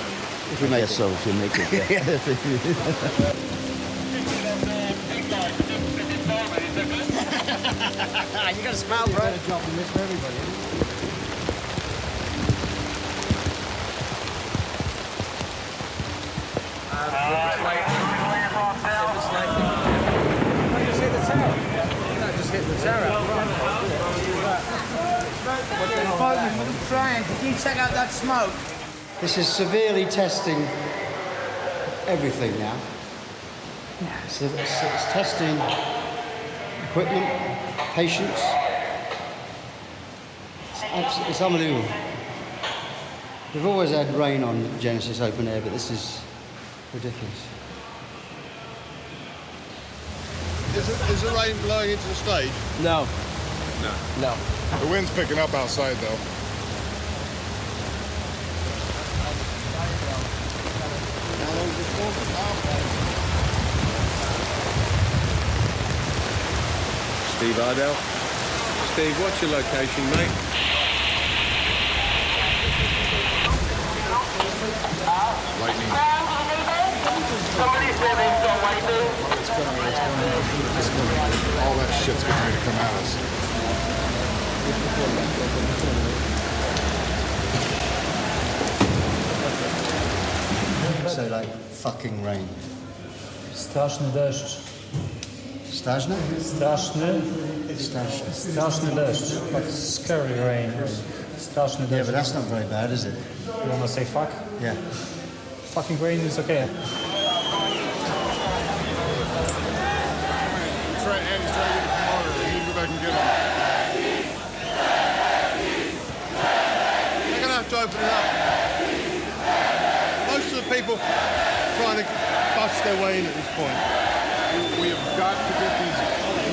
if we make it. So if you make it. Yeah. You got a smile, bro. Drop on this for everybody. Just hit the tower. Just hit the tower. Brian, did you check out that smoke? This is severely testing everything now. It's testing equipment, patience. It's unbelievable. We've always had rain on Genesis Open Air, but this is ridiculous. Is the rain blowing into the stage? No. No. The wind's picking up outside, though. Steve Ardell. Steve, what's your location, mate? Lightning. All that shit's getting ready to come at us. Say like fucking rain. Straszny deszcz. Straszny? Straszny. Straszny deszcz. Like scary rain. Straszny deszcz. Yeah, but that's not very bad, is it? You wanna say fuck? Yeah. Fucking rain is okay. Andy's trying to get the promoter. We need to go back and get him. They're going to have to open it up. Most of the people trying to bust their way in at this point. We have got to get these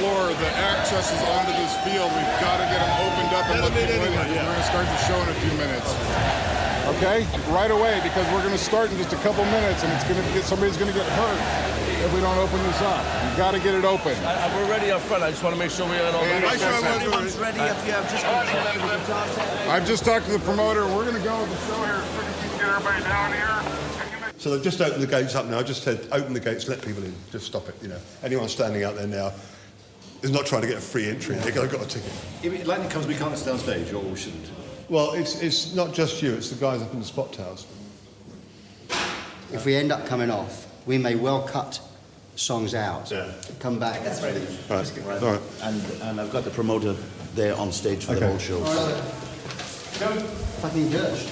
the accesses onto this field. We've got to get them opened up and let people in. We're going to start the show in a few minutes. Okay, right away, because we're going to start in just a couple minutes, and it's going to get somebody's going to get hurt if we don't open this up. We've got to get it open. We're ready up front. I just want to make sure we got all the Everyone's ready if you have just I've just talked to the promoter. We're going to go with the show here. Get everybody down here. So they've just opened the gates up now. I just said, open the gates, let people in. Just stop it, you know. Anyone standing out there now is not trying to get a free entry. They've got a ticket. If lightning comes, we can't stay on stage, or we shouldn't. Well, it's not just you. It's the guys up in the spot towers. if we end up coming off, we may well cut songs out, come back. That's right. Right. All right. And I've got the promoter there on stage for the whole show. Fucking dirt.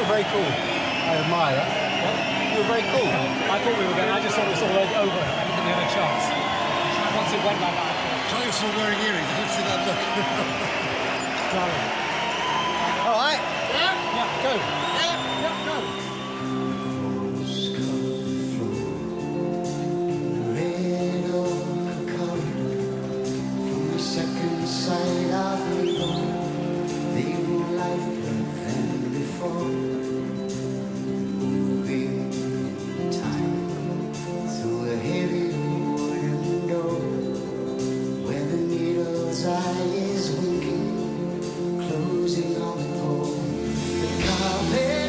Very cool. I admire that. You were very cool. I thought we were going. I just thought it was all over. I didn't think we had a chance. Once it went like that. Try still wearing earrings. I don't see that look. All right. Yeah. Go. Yeah. Go. Red on the corridor, from the second side of the door, they were lighter than before. Eye is winking, closing on the door. The carpet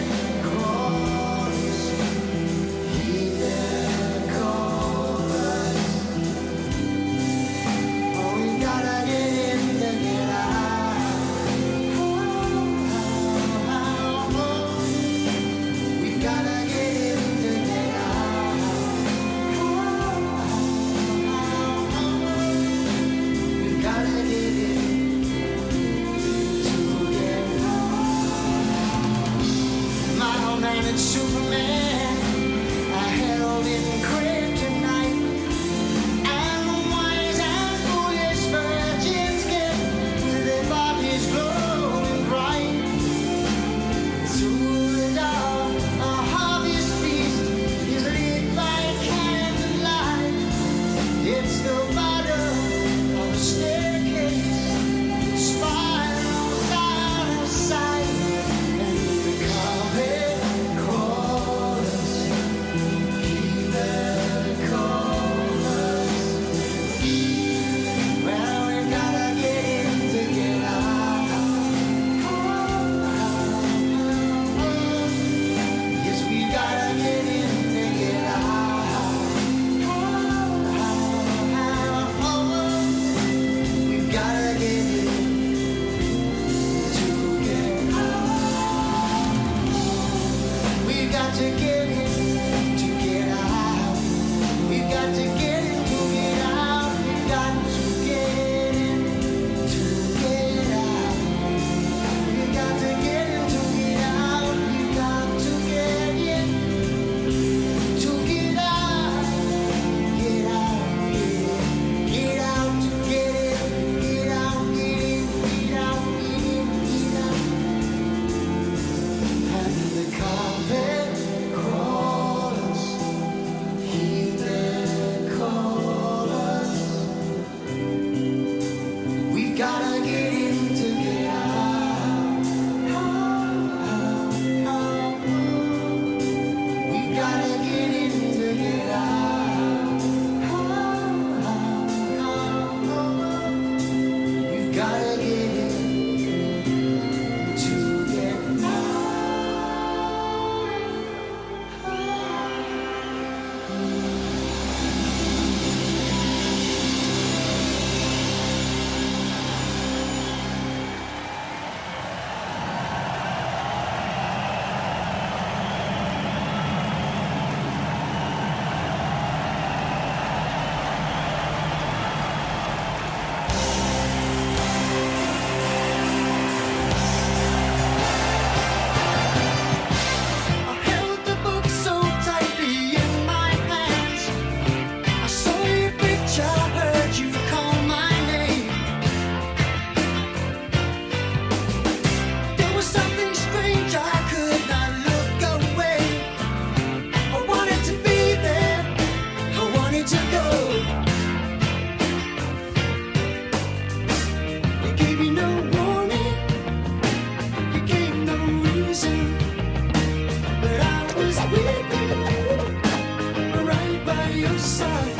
time.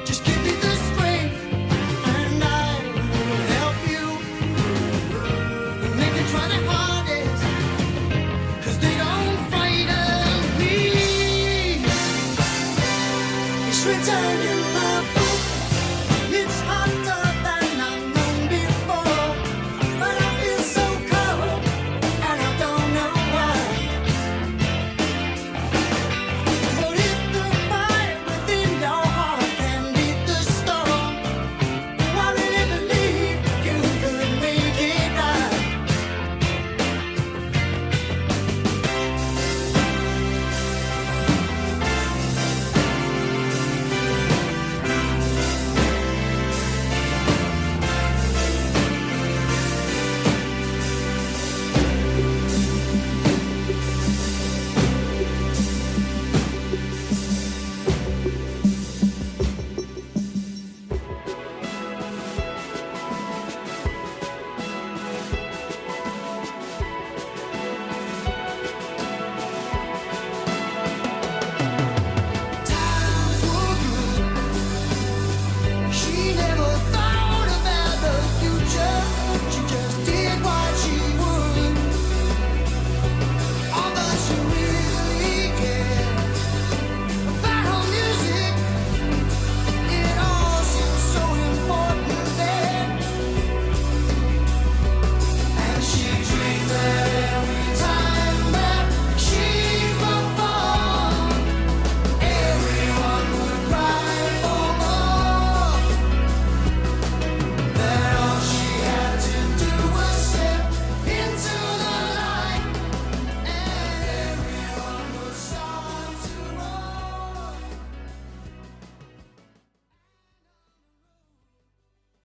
Just give me the strength and I will help you. And they can try their hardest, 'cause they don't frighten me. It's written in the book.